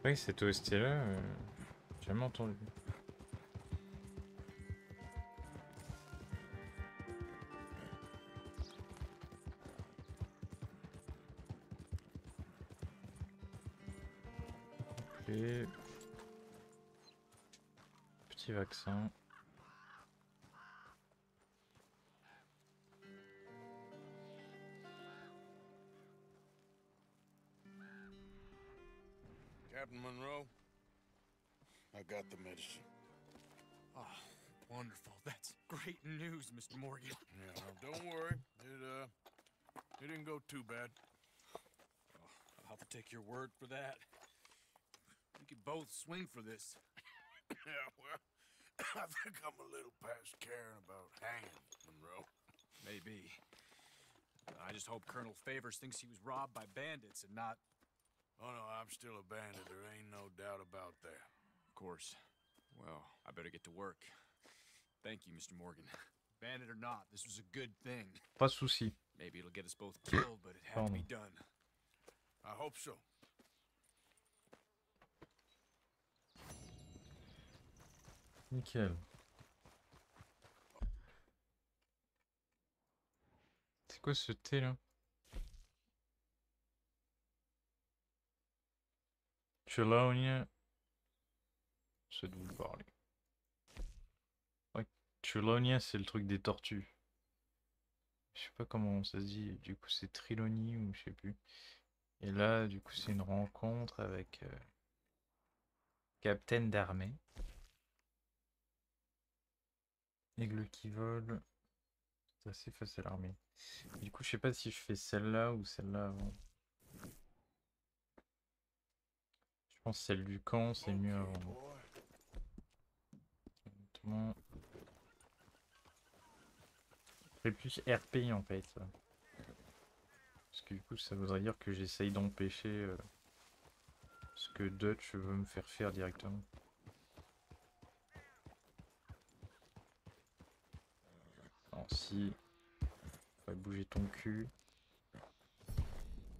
A: Oui, cette OST là, j'ai jamais entendu. Et... petit vaccin.
B: Captain Monroe, I got the medicine.
D: Wonderful. That's great news, Mr. Morgan.
B: Yeah, well, don't worry. It didn't go too bad.
D: I'll have to take your word for that. We could both swing for this.
B: Yeah, well, I think I'm a little past caring about hanging, Monroe.
D: Maybe. I just hope Colonel Favors thinks he was robbed by bandits and not...
B: Oh, no, I'm still a bandit. There ain't no doubt about that.
D: Of course. Well, I better get to work. Thank you, Mr. Morgan. Bandit or not, this was a good thing.
A: Pas de souci.
D: Maybe it'll get us both killed, but it had to be done.
B: I hope so.
A: Nickel. C'est quoi ce thé là? Chelonia. C'est de vous parler. Ouais, Chelonia, c'est le truc des tortues. Je sais pas comment ça se dit. Du coup, c'est Trilonie ou je sais plus. Et là, du coup, c'est une rencontre avec Capitaine d'armée. Aigle qui vole. C'est assez face à l'armée. Du coup, je sais pas si je fais celle-là ou celle-là avant. Je pense que celle du camp, c'est mieux avant. Honnêtement. Je ferais plus RP en fait. Ça. Parce que du coup, ça voudrait dire que j'essaye d'empêcher ce que Dutch veut me faire faire directement. Alors si... On va bouger ton cul.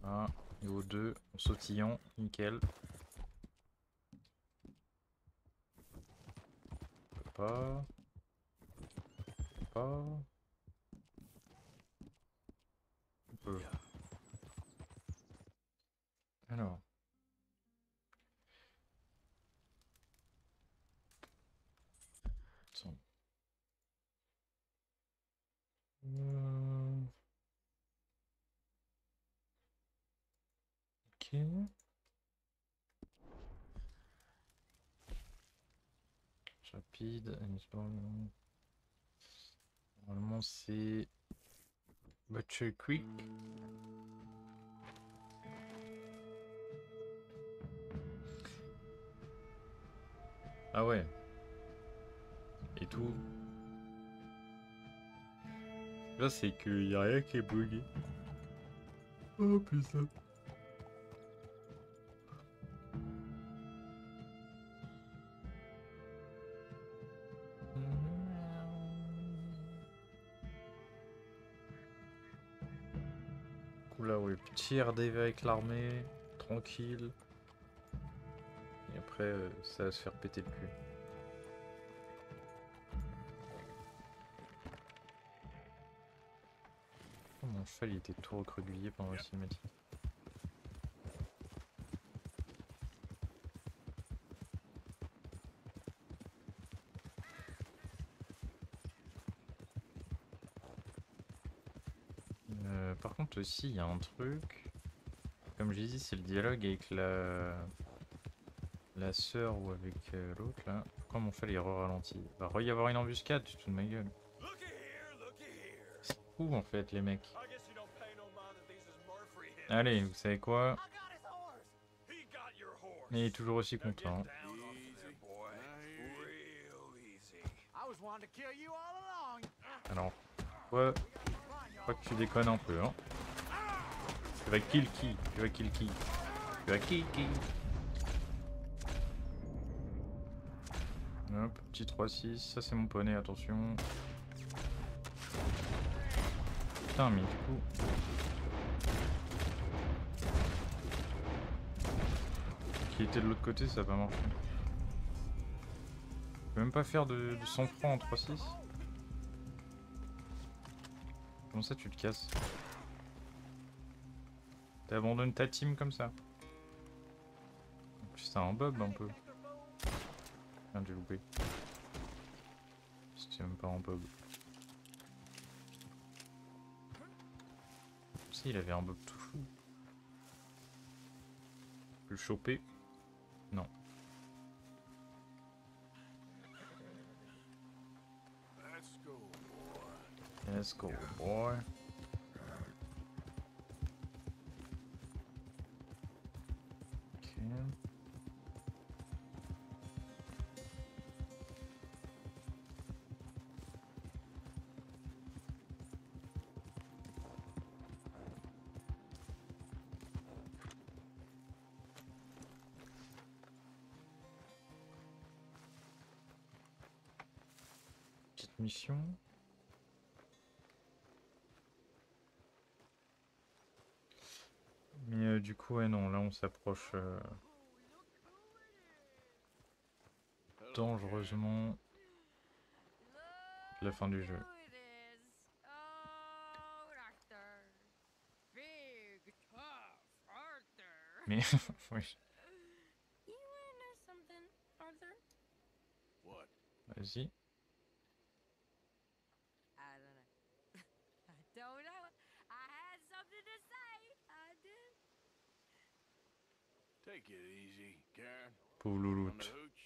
A: Voilà. Niveau 2, en sautillant, nickel. On peut pas. On peut pas. On peut. Alors. Attends. Ok. Rapide. Normalement c'est Butcher Creek. Ah ouais. Et tout. Là c'est qu'il n'y a rien qui est bugué. Oh putain. Là, ouais, petit RDV avec l'armée, tranquille. Et après, ça va se faire péter le cul. Oh, mon cheval il était tout recroquevillé pendant la cinématique. Par contre aussi il y a un truc, comme je dit, c'est le dialogue avec la sœur ou avec l'autre là. Pourquoi mon cheval il re-ralentit? Va y avoir une embuscade, tu te fous de ma gueule. C'est fou en fait les mecs. Allez, vous savez quoi? Il est toujours aussi content. Alors, quoi? Faut que tu déconnes un peu, hein. Tu vas kill qui? Tu vas kill qui? Tu vas kill qui? Hop, petit 3-6, ça c'est mon poney, attention. Putain, mais du coup... Qui était de l'autre côté, ça va pas marcher. Je peux même pas faire de 100 francs en 3-6. Comment ça tu te casses? T'abandonnes ta team comme ça? En plus c'est un bob un peu. Merde, j'ai loupé. C'était même pas un bob. Si, il avait un bob tout fou. Je peux le choper? Non. Let's go, boy. Ok. Petite mission. Mais du coup, ouais, non, là on s'approche dangereusement de la fin du jeu. Mais, oui,
B: What?
A: vas-y.
B: Take it easy, Karen.
A: Pauvre
B: On the
A: louloute.
B: hooch?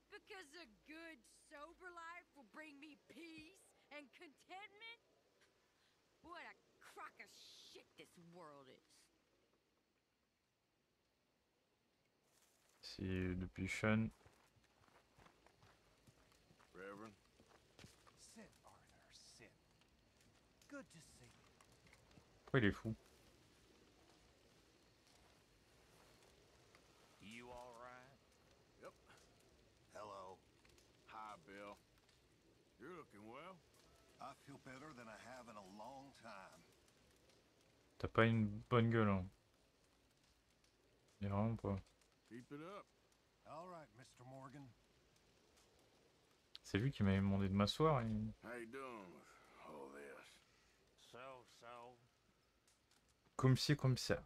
H: Because a good, sober life will bring me peace and contentment? What a crock of shit this world is.
A: C'est depuis Sean.
B: Reverend?
G: Sit, Arthur, sit. Good to see you.
A: Pourquoi il est fou?
G: You all right?
B: Yep.
C: Hello.
B: Hi, Bill. You're looking well.
C: I feel better than I have in a long time.
A: T'as pas une bonne gueule, hein. Il est vraiment pas.
B: Keep it up.
C: All right, Mr. Morgan.
A: C'est lui qui m'avait demandé de m'asseoir. Et...
B: How you doing with all this?
G: So.
A: Comme ci, comme ça.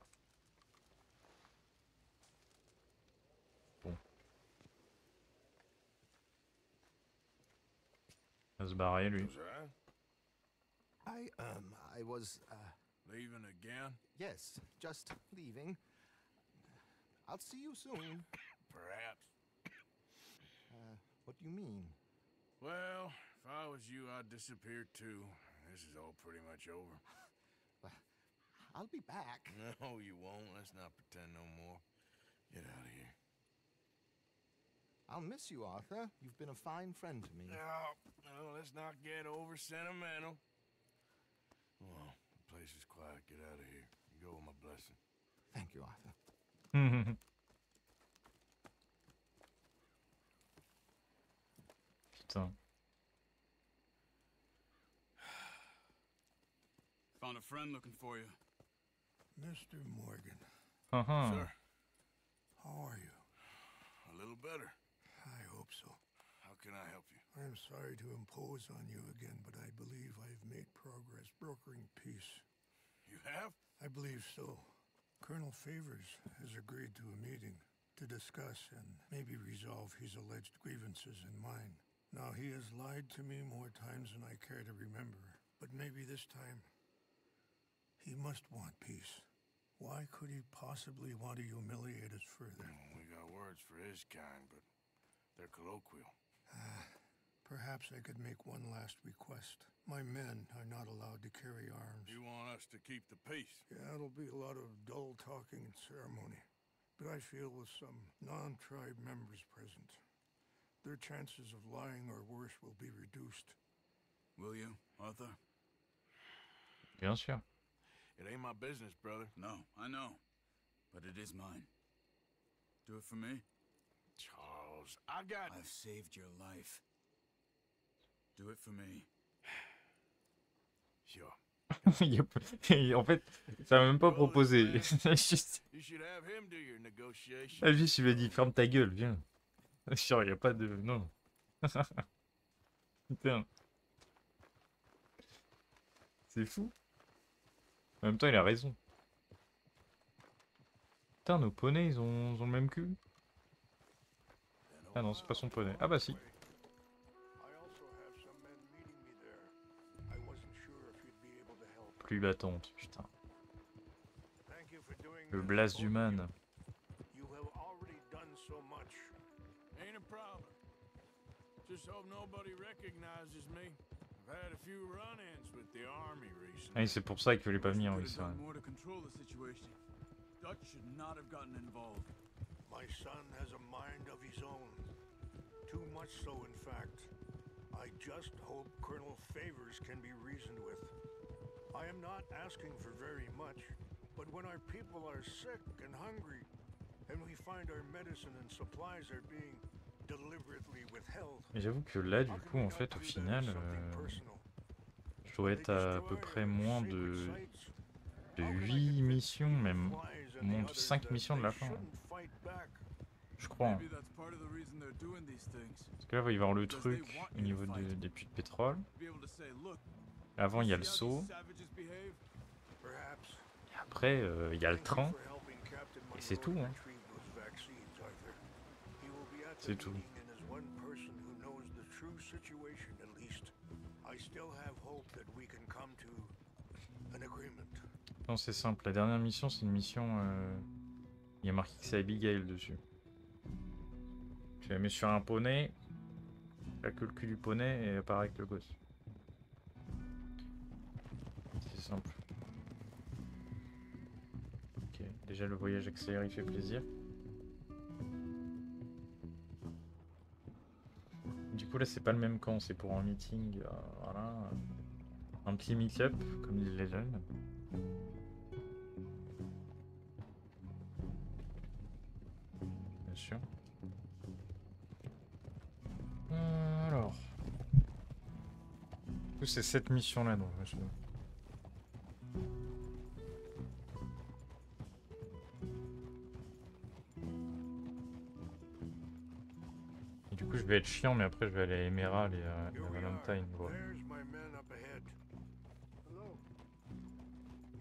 A: Bon. Il va se barrer, lui.
B: Was that?
I: I was,
B: Leaving again?
I: yes, just leaving. I'll see you soon.
B: Perhaps.
I: What do you mean?
B: Well, if I was you, I'd disappear too. This is all pretty much over.
I: I'll be back.
B: No, you won't. Let's not pretend no more. Get out of here.
I: I'll miss you, Arthur. You've been a fine friend to me.
B: No, let's not get over sentimental. Well, the place is quiet. Get out of here. You go with my blessing.
I: Thank you, Arthur.
A: Putain.
D: Found a friend looking for you.
C: Mr. Morgan,
B: Sir,
C: how are you?
B: a little better.
C: I hope so.
B: How can I help you?
C: I'm sorry to impose on you again, but I believe I've made progress brokering peace.
B: You have?
C: I believe so. Colonel Favors has agreed to a meeting to discuss and maybe resolve his alleged grievances and mine. Now, he has lied to me more times than I care to remember, but maybe this time he must want peace. Why could he possibly want to humiliate us further?
B: We got words for his kind, but they're colloquial.
C: Perhaps I could make one last request. My men are not allowed to carry arms.
B: You want us to keep the peace?
C: Yeah, it'll be a lot of dull talking and ceremony. But I feel with some non-tribe members present, their chances of lying or worse will be reduced.
D: Will you, Arthur?
A: Bien sûr.
B: It ain't my business, brother.
D: No, I know. But it is mine. Do it for me?
B: Charles, I got...
D: I've saved your life. Do it for me.
B: Sure.
A: En fait, ça m'a même pas proposé. Juste...
B: You should have him do your negotiation.
A: Ah, juste, il m'a dit ferme ta gueule, viens. Genre, y a pas de. Non. Putain. C'est fou. En même temps, il a raison. Putain, nos poneys, ils ont le même cul. Ah non, c'est pas son poney. Ah bah si.
C: I also have some men meeting me there. I wasn't sure if you'd be able to help.
A: Pluie battante, putain.
C: Thank you for doing
A: Le
C: this,
A: blast
C: both
A: du
C: of
A: man.
C: You have already done so much.
B: Ain't a problem. Just hope nobody recognizes me. I've had a few run-ins with the army recently.
A: Ah, c'est pour ça qu'il voulait pas venir, oui,
D: Could've
A: c'est vrai.
D: done more to control the situation. Dutch should not have gotten involved.
C: My son has a mind of his own. Too much so, in fact. I just hope Colonel Favors can be reasoned with. I am not asking for very much, but when our people are sick and hungry, and we find our medicine and supplies are being deliberately withheld,
A: Mais j'avoue que là, du coup, en fait, au final, je dois être à peu près moins de 8 missions, même moins de 5 missions de la fin. Je crois. Hein.
D: Maybe that's part of the reason they're doing these things.
A: Parce que là, il va y avoir le truc au niveau des puits de pétrole.
D: Be able to say, look,
A: Avant, il y a le
D: see how
A: saut.
D: these savages behave?
C: perhaps.
A: Et après, il y a le train.
C: For helping Captain
A: Et c'est
C: Monroe
A: tout. Hein.
C: retrieve those vaccines, Arthur. He will be at the
A: C'est tout.
C: meeting, and as one person who knows the true situation, at least, I still have hope that we can come to an agreement.
A: Non, c'est simple. La dernière mission, c'est une mission... Il y a marqué que c'est Abigail dessus. Tu la mets sur un poney. La queue le cul du poney et elle part avec le gosse. C'est simple. Ok. Déjà, le voyage accéléré, il fait plaisir. Du coup, là, c'est pas le même camp. C'est pour un meeting. Voilà. Un petit meet-up, comme disent les jeunes. Bien sûr. Alors. Du coup, c'est cette mission-là, donc. Et du coup, je vais être chiant, mais après, je vais aller à Emerald et à
C: Here we are.
A: Valentine. Voilà.
C: There's my men up ahead. Hello.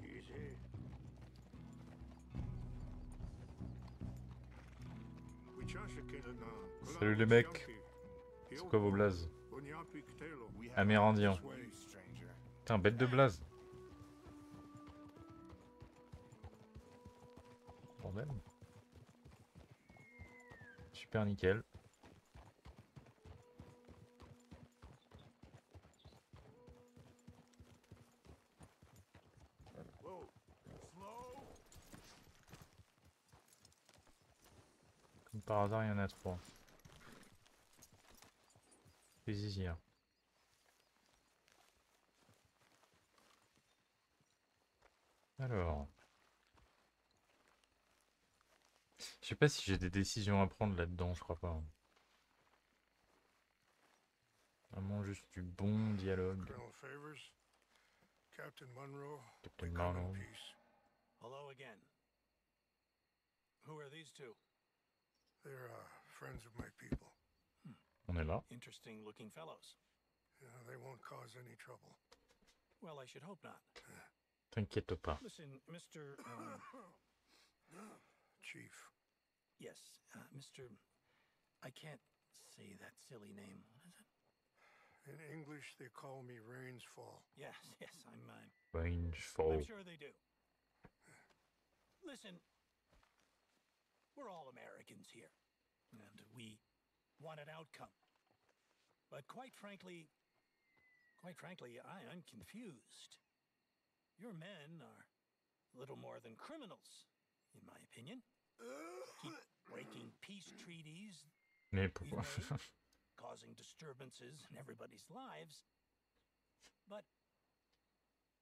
C: Easy.
A: Salut les mecs. C'est quoi vos blazes? Amérindien. Putain, bête de blaze. Bordel. Super nickel. Comme par hasard, il y en a 3. Les zizirs. Alors. Je sais pas si j'ai des décisions à prendre là-dedans, je crois pas. Vraiment juste du bon dialogue.
C: Colonel Favors, Captain Monroe,
A: Captain
C: we come in
A: Monroe.
C: peace.
G: Hello again. Who are these two?
C: They're friends of my people.
A: On est là.
G: Interesting looking fellows.
C: Yeah, they won't cause any trouble.
G: Well, I should hope not.
A: T'inquiète pas.
G: Listen, Mr.
C: Chief.
G: Yes, Mr. I can't say that silly name. What is it?
C: In English, they call me Rainsfall.
G: Yes, yes, I'm
A: Rangefall.
G: sure they do. Listen, we're all Americans here, and we want an outcome. But quite frankly, I'm confused. Your men are little more than criminals, in my opinion. Keep breaking peace treaties,
A: Mais
G: we've
A: pourquoi?
G: made, causing disturbances in everybody's lives. But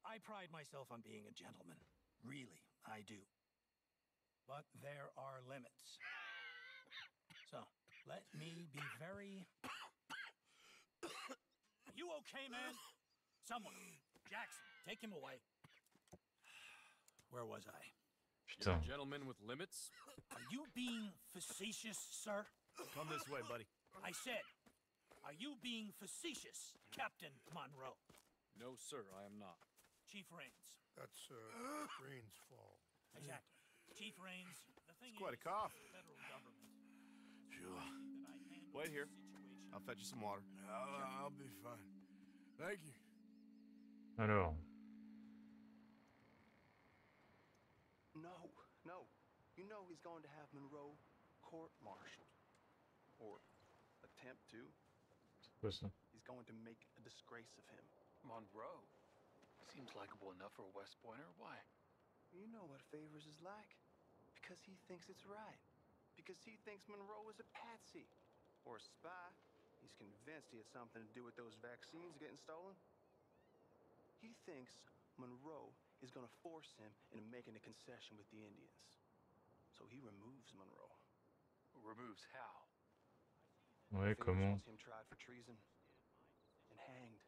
G: I pride myself on being a gentleman. Really, I do. But there are limits. So, let me be very... You okay, man? Someone. Jackson, take him away. Where was I?
A: Putain.
D: Gentlemen with limits?
G: Are you being facetious, sir?
D: Come this way, buddy.
G: I said, are you being facetious, Captain Monroe?
D: No, sir, I am not.
G: Chief Rains.
C: That's Rainsfall.
G: Exactly. Chief Rains, the thing
E: Quite a
G: is,
E: cough.
G: the federal government
E: Sure.
G: that I handle
E: Wait here.
G: the situation.
E: I'll fetch you some water.
B: I'll be fine. Thank you.
A: Alors.
J: No. You know he's going to have Monroe court-martialed. Or attempt to.
A: Quoi ça?
J: He's going to make a disgrace of him.
K: Monroe? Seems likable enough for a West Pointer. Why?
J: You know what Favors is like. Because he thinks it's right. Because he thinks Monroe is a patsy. Or a spy. He's convinced he had something to do with those vaccines getting stolen. He thinks Monroe is going to force him into making a concession with the Indians. So he removes Monroe.
K: Removes how?
A: Ouais,
J: Favors
A: comment?
J: wants him tried for treason and hanged.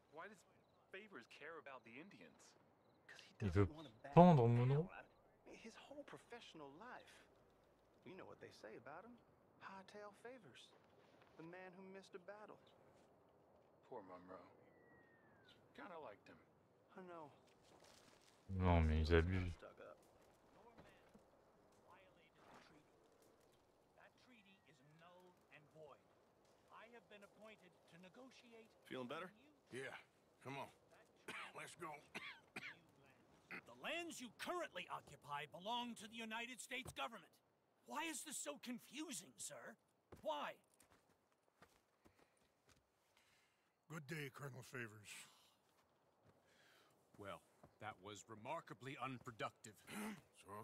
K: Why does Favors care about the Indians?
A: Il veut pendre Monroe?
J: His whole professional life. You know what they say about him. Hightail Favors. The man who missed a battle.
K: Poor Monroe. Kinda liked him.
J: I know.
A: Non, mais ils abusent.
J: Stuck up.
G: That treaty is null and void. I have been appointed to negotiate.
B: Feeling better? Yeah. Come on. Let's go.
G: The lands you currently occupy belong to the United States government. Why is this so confusing, sir? Why?
C: Good day, Colonel Favors.
D: Well, that was remarkably unproductive.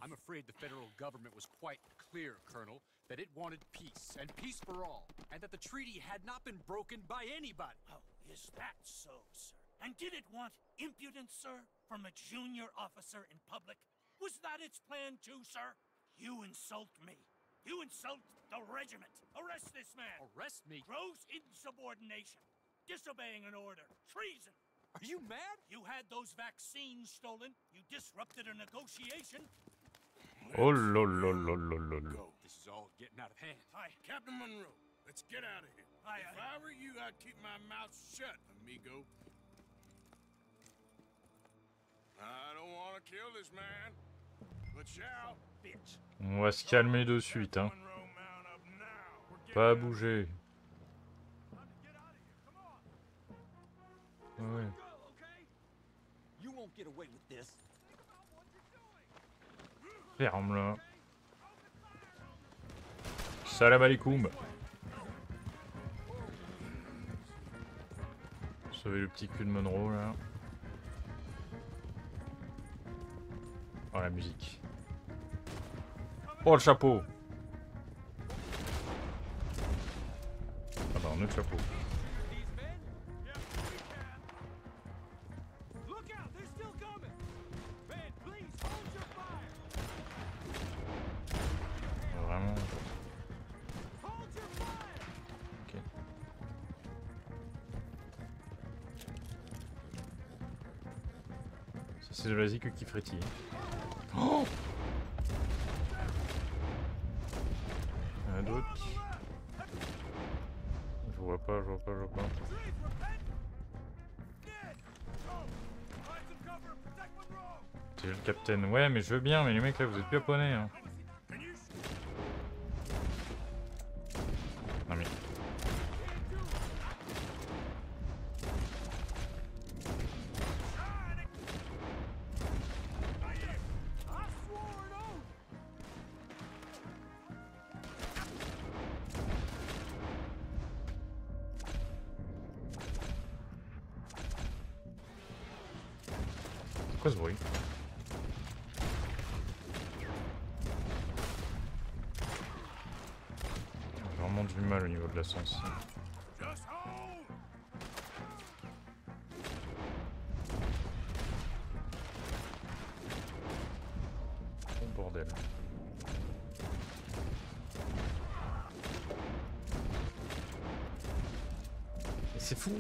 D: I'm afraid the federal government was quite clear, Colonel, that it wanted peace, and peace for all, and that the treaty had not been broken by anybody.
G: Oh, is that so, sir? And did it want impudence, sir, from a junior officer in public? Was that its plan too, sir? You insult me. You insult the regiment. Arrest this man.
D: Arrest me?
G: Gross insubordination. Disobeying an order. Treason.
D: Are you mad?
G: You had those vaccines stolen. You disrupted a negotiation.
A: Oh lololololol.
D: This is all getting out of hand.
B: Captain Monroe, let's get out of here. If I were you, I'd keep my mouth shut, amigo. I don't want to kill this man, but shall.
G: Bitch.
A: On va se calmer de suite, hein.
B: Monroe, mount up now. We're
A: Pas
B: getting
A: bouger. Ouais.
G: You won't get away with this.
A: Ferme-la. Salam alaikum. Sauver le petit cul de Monroe là. Oh la musique. Oh le chapeau. Ah bah un autre chapeau. Vraiment. Ok. Ça c'est le basique qui frétille. Oh, il y en a d'autres. Je vois pas, je vois pas, je vois pas. C'est le capitaine. Ouais mais je veux bien, mais les mecs là vous êtes plus japonais hein. Non mais... C'est quoi ce bruit? J'ai vraiment du mal au niveau de la sens. Oh bordel. Mais c'est fou!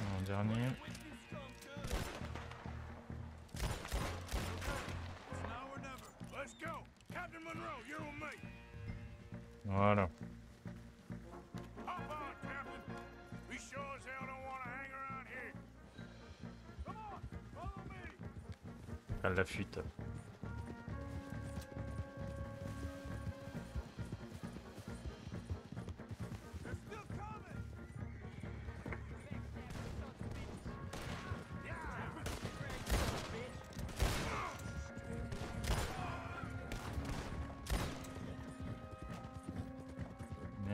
A: Un dernier.
B: Let's go. Captain Monroe, you're with me.
A: Voilà.
B: Hop on, Captain. We sure as hell don't want to hang around here. Come on, follow me.
A: À la fuite.
B: They're still coming.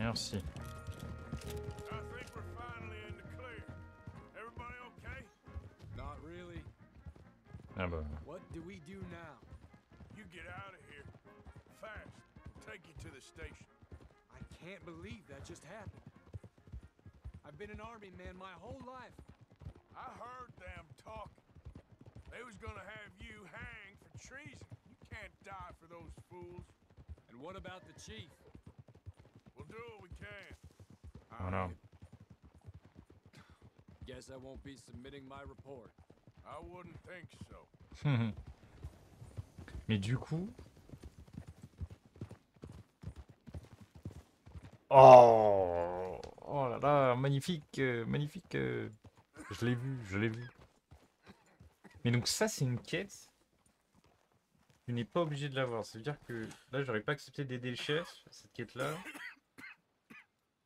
A: Merci.
B: I think we're finally in the clear. Everybody okay?
D: Not really.
A: Ah bah.
D: What do we do now?
B: You get out of here. Fast. Take you to the station.
D: I can't believe that just happened. I've been an army man my whole life.
B: I heard them talking. They was gonna have you hanged for treason. You can't die for those fools.
D: And what about the chief?
B: We'll do what we can.
A: Oh no.
D: Guess I won't be submitting my report.
B: I wouldn't think so.
A: Mais du coup... Oh, oh là là, magnifique, magnifique. Je l'ai vu, je l'ai vu. Mais donc ça, c'est une quête. Tu n'es pas obligé de l'avoir. Ça veut dire que là, j'aurais pas accepté d'aider le chef, cette quête-là.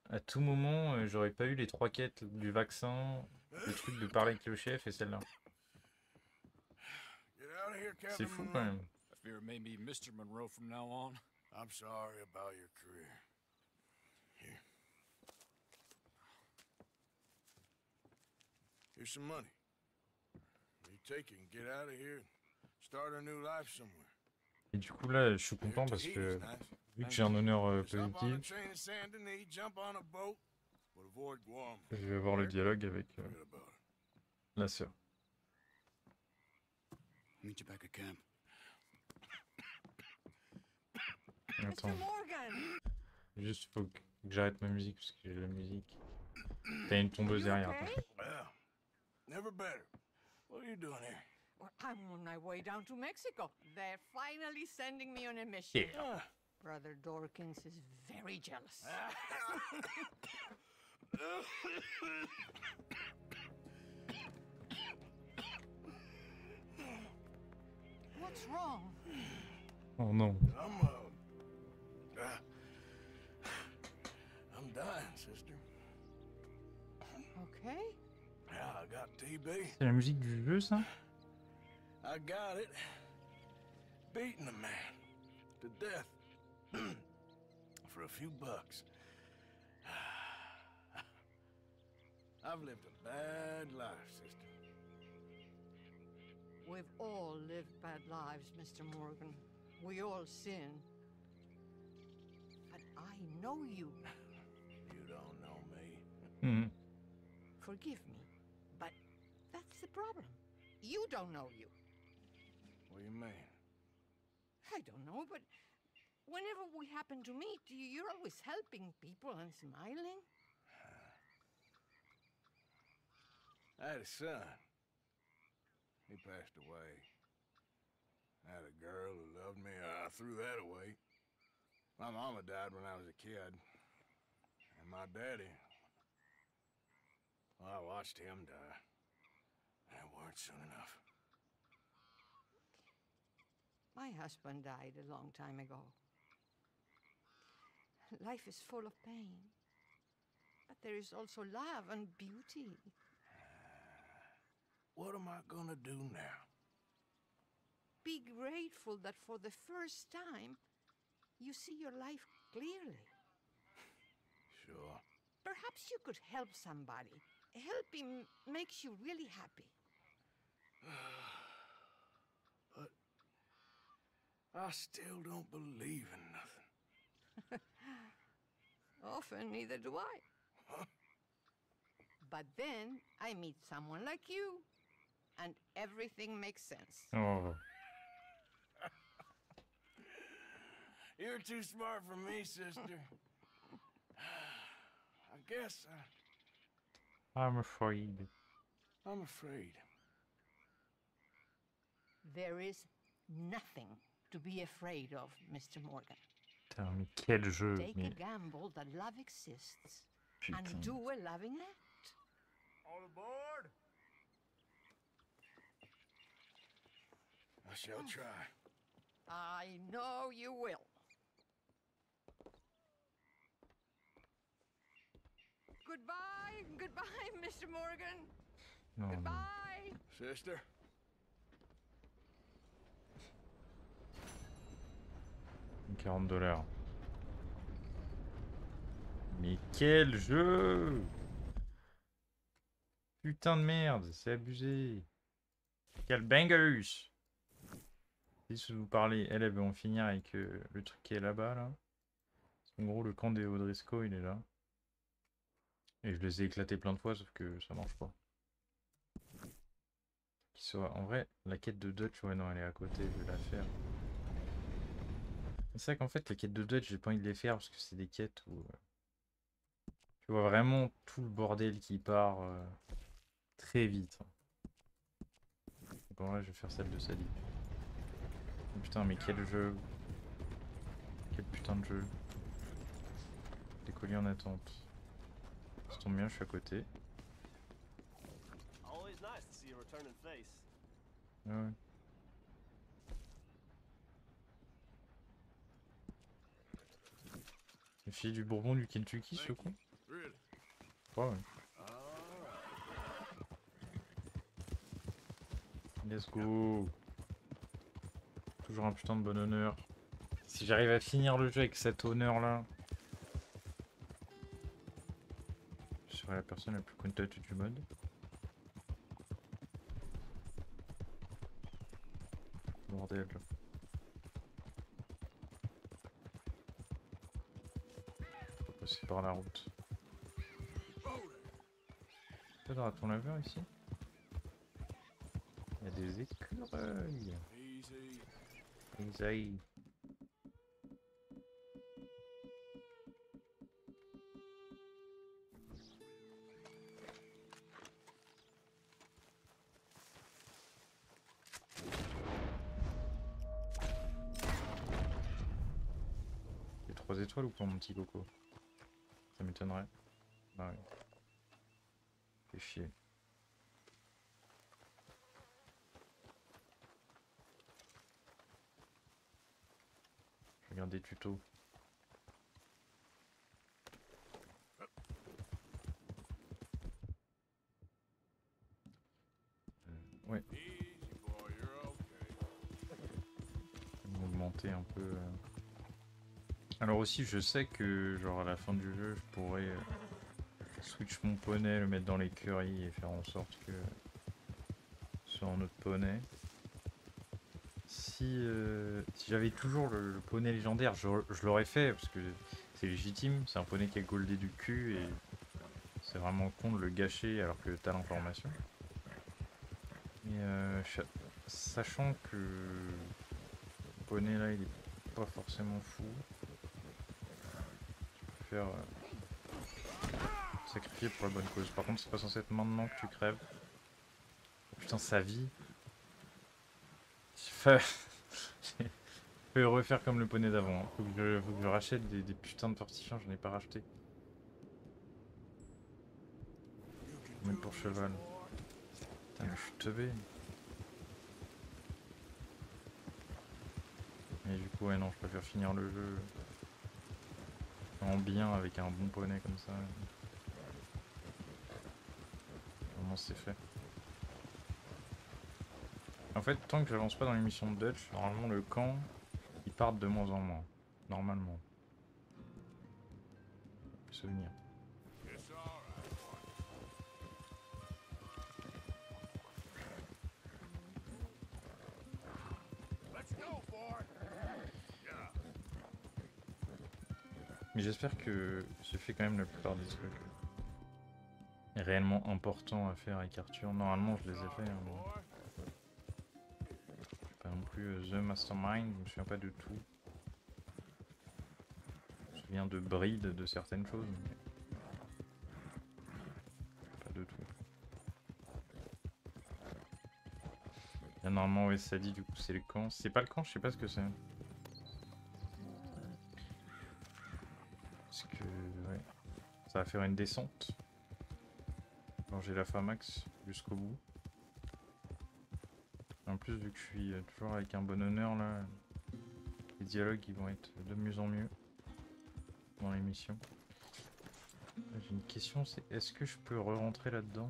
A: À tout moment, j'aurais pas eu les 3 quêtes du vaccin, le truc de parler avec le chef et celle-là. C'est fou quand même.
D: I fear it may be Mr. Monroe from now on.
B: I'm sorry about your career. Here. Here's some money. You take it and get out of here and start a new life somewhere.
A: Et du coup là, je suis content parce que vu que j'ai un honneur positif, je vais avoir le dialogue avec la sœur.
L: Meet you back at camp.
A: Attends. Juste faut que j'arrête ma musique parce que j'ai la musique. T'as une tombeuse derrière.
B: Never better. What are you doing here?
M: Well, I'm on my way down to Mexico. They're finally sending me on a mission.
A: Yeah.
M: Brother Dorkins is very jealous. What's wrong?
A: Oh non.
B: I'm dying, sister.
M: Okay.
B: Yeah, I got TB.
A: C'est la musique du jeu, ça?
B: I got it. Beating a man to death for a few bucks. I've lived a bad life, sister.
M: We've all lived bad lives, Mr. Morgan. We all sin. But I know you.
B: You don't know me.
A: Mm-hmm.
M: Forgive me, but that's the problem. You don't know you.
B: What do you mean?
M: I don't know, but whenever we happen to meet, you're always helping people and smiling.
B: I had a son. He passed away. I had a girl who loved me. I threw that away. My mama died when I was a kid. And my daddy, well, I watched him die. And it weren't soon enough.
M: My husband died a long time ago. Life is full of pain. But there is also love and beauty.
B: What am I gonna do now?
M: Be grateful that for the first time, you see your life clearly.
B: Sure.
M: Perhaps you could help somebody. Helping makes you really happy.
B: But I still don't believe in nothing.
M: Often, neither do I.
B: Huh?
M: But then I meet someone like you, and everything makes sense.
A: Oh.
B: You're too smart for me, sister. I guess
A: I'm afraid.
B: I'm afraid.
M: There is nothing to be afraid of, Mr. Morgan.
A: Putain, mais quel jeu.
M: Take
A: Mais...
M: a gamble that love exists
A: Putain.
M: and do a loving act.
B: All aboard? I shall try.
M: I know you will. Goodbye, goodbye, Mr. Morgan.
A: Non, non.
M: Goodbye.
B: Sister?
A: $40. Mais quel jeu! Putain de merde, c'est abusé. Quel bangers! Si vous parlez, elle veut en finir avec le truc qui est là-bas, là. En gros, le camp des O'Driscoll, il est là. Et je les ai éclatés plein de fois, sauf que ça marche pas. En vrai, la quête de Dutch, ouais, non, elle est à côté, je vais la faire. C'est vrai qu'en fait, les quêtes de Dutch, j'ai pas envie de les faire parce que c'est des quêtes où tu vois vraiment tout le bordel qui part très vite. Donc en vrai, je vais faire celle de Sally. Oh, putain, mais quel jeu! Quel putain de jeu! Des colis en attente. Ça tombe bien, je suis à côté.
L: Always nice to see a returning face.
A: Ouais. Les filles du Bourbon du Kentucky, ce con? Ouais, ouais. Let's go. Toujours un putain de bon honneur. Si j'arrive à finir le jeu avec cet honneur là, je serai la personne la plus contente du mode. Bordel. Faut passer par la route. Peut-être un raton laveur ici? Il y a des écureuils. Easy. J'ai 3 étoiles ou pas mon petit coco? Ça m'étonnerait. Ah oui. Fait chier. Je regarde des tutos. Ouais. Augmenter un peu. Alors aussi, je sais que genre à la fin du jeu, je pourrais switch mon poney, le mettre dans l'écurie et faire en sorte que ce soit un autre poney. Si j'avais toujours le poney légendaire, je l'aurais fait parce que c'est légitime. C'est un poney qui a goldé du cul et c'est vraiment con de le gâcher alors que t'as l'information. Mais sachant que le poney là il est pas forcément fou, tu peux faire sacrifier pour la bonne cause. Par contre c'est pas censé être maintenant que tu crèves. Oh, putain sa vie. Je peux refaire comme le poney d'avant. Hein. Faut que je rachète des putains de fortifiants, j'en ai pas racheté. Même pour cheval. Putain mais je suis teubé. Et du coup ouais non je préfère finir le jeu en bien avec un bon poney comme ça. Vraiment c'est fait. En fait tant que j'avance pas dans les missions de Dutch, normalement le camp ils partent de moins en moins. Normalement. Souvenir. Mais j'espère que j'ai fait quand même la plupart des trucs réellement importants à faire avec Arthur. Normalement je les ai fait. Hein, mais... pas non plus The Mastermind, je me souviens pas de tout. Je me souviens de bride de certaines choses, mais pas de tout. Là, normalement ouais ça dit du coup c'est le camp. C'est pas le camp, je sais pas ce que c'est. Parce que ouais, ça va faire une descente. Alors j'ai la Famax jusqu'au bout. En plus vu que je suis toujours avec un bon honneur là, les dialogues ils vont être de mieux en mieux dans l'émission. J'ai une question, c'est est-ce que je peux re-rentrer là-dedans?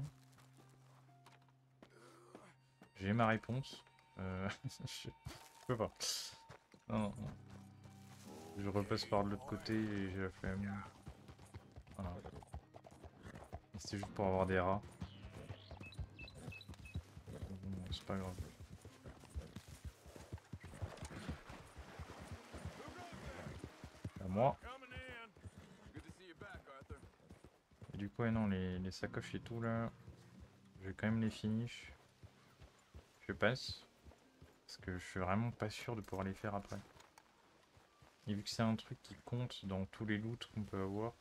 A: J'ai ma réponse. Je peux pas. Non, non, non. Je repasse par de l'autre côté et j'ai la flemme. C'était juste pour avoir des rats. Bon, c'est pas grave. À moi. Et du coup, ouais, non, les sacoches et tout là, je vais quand même les finish. Je passe. Parce que je suis vraiment pas sûr de pouvoir les faire après. Et vu que c'est un truc qui compte dans tous les loots qu'on peut avoir,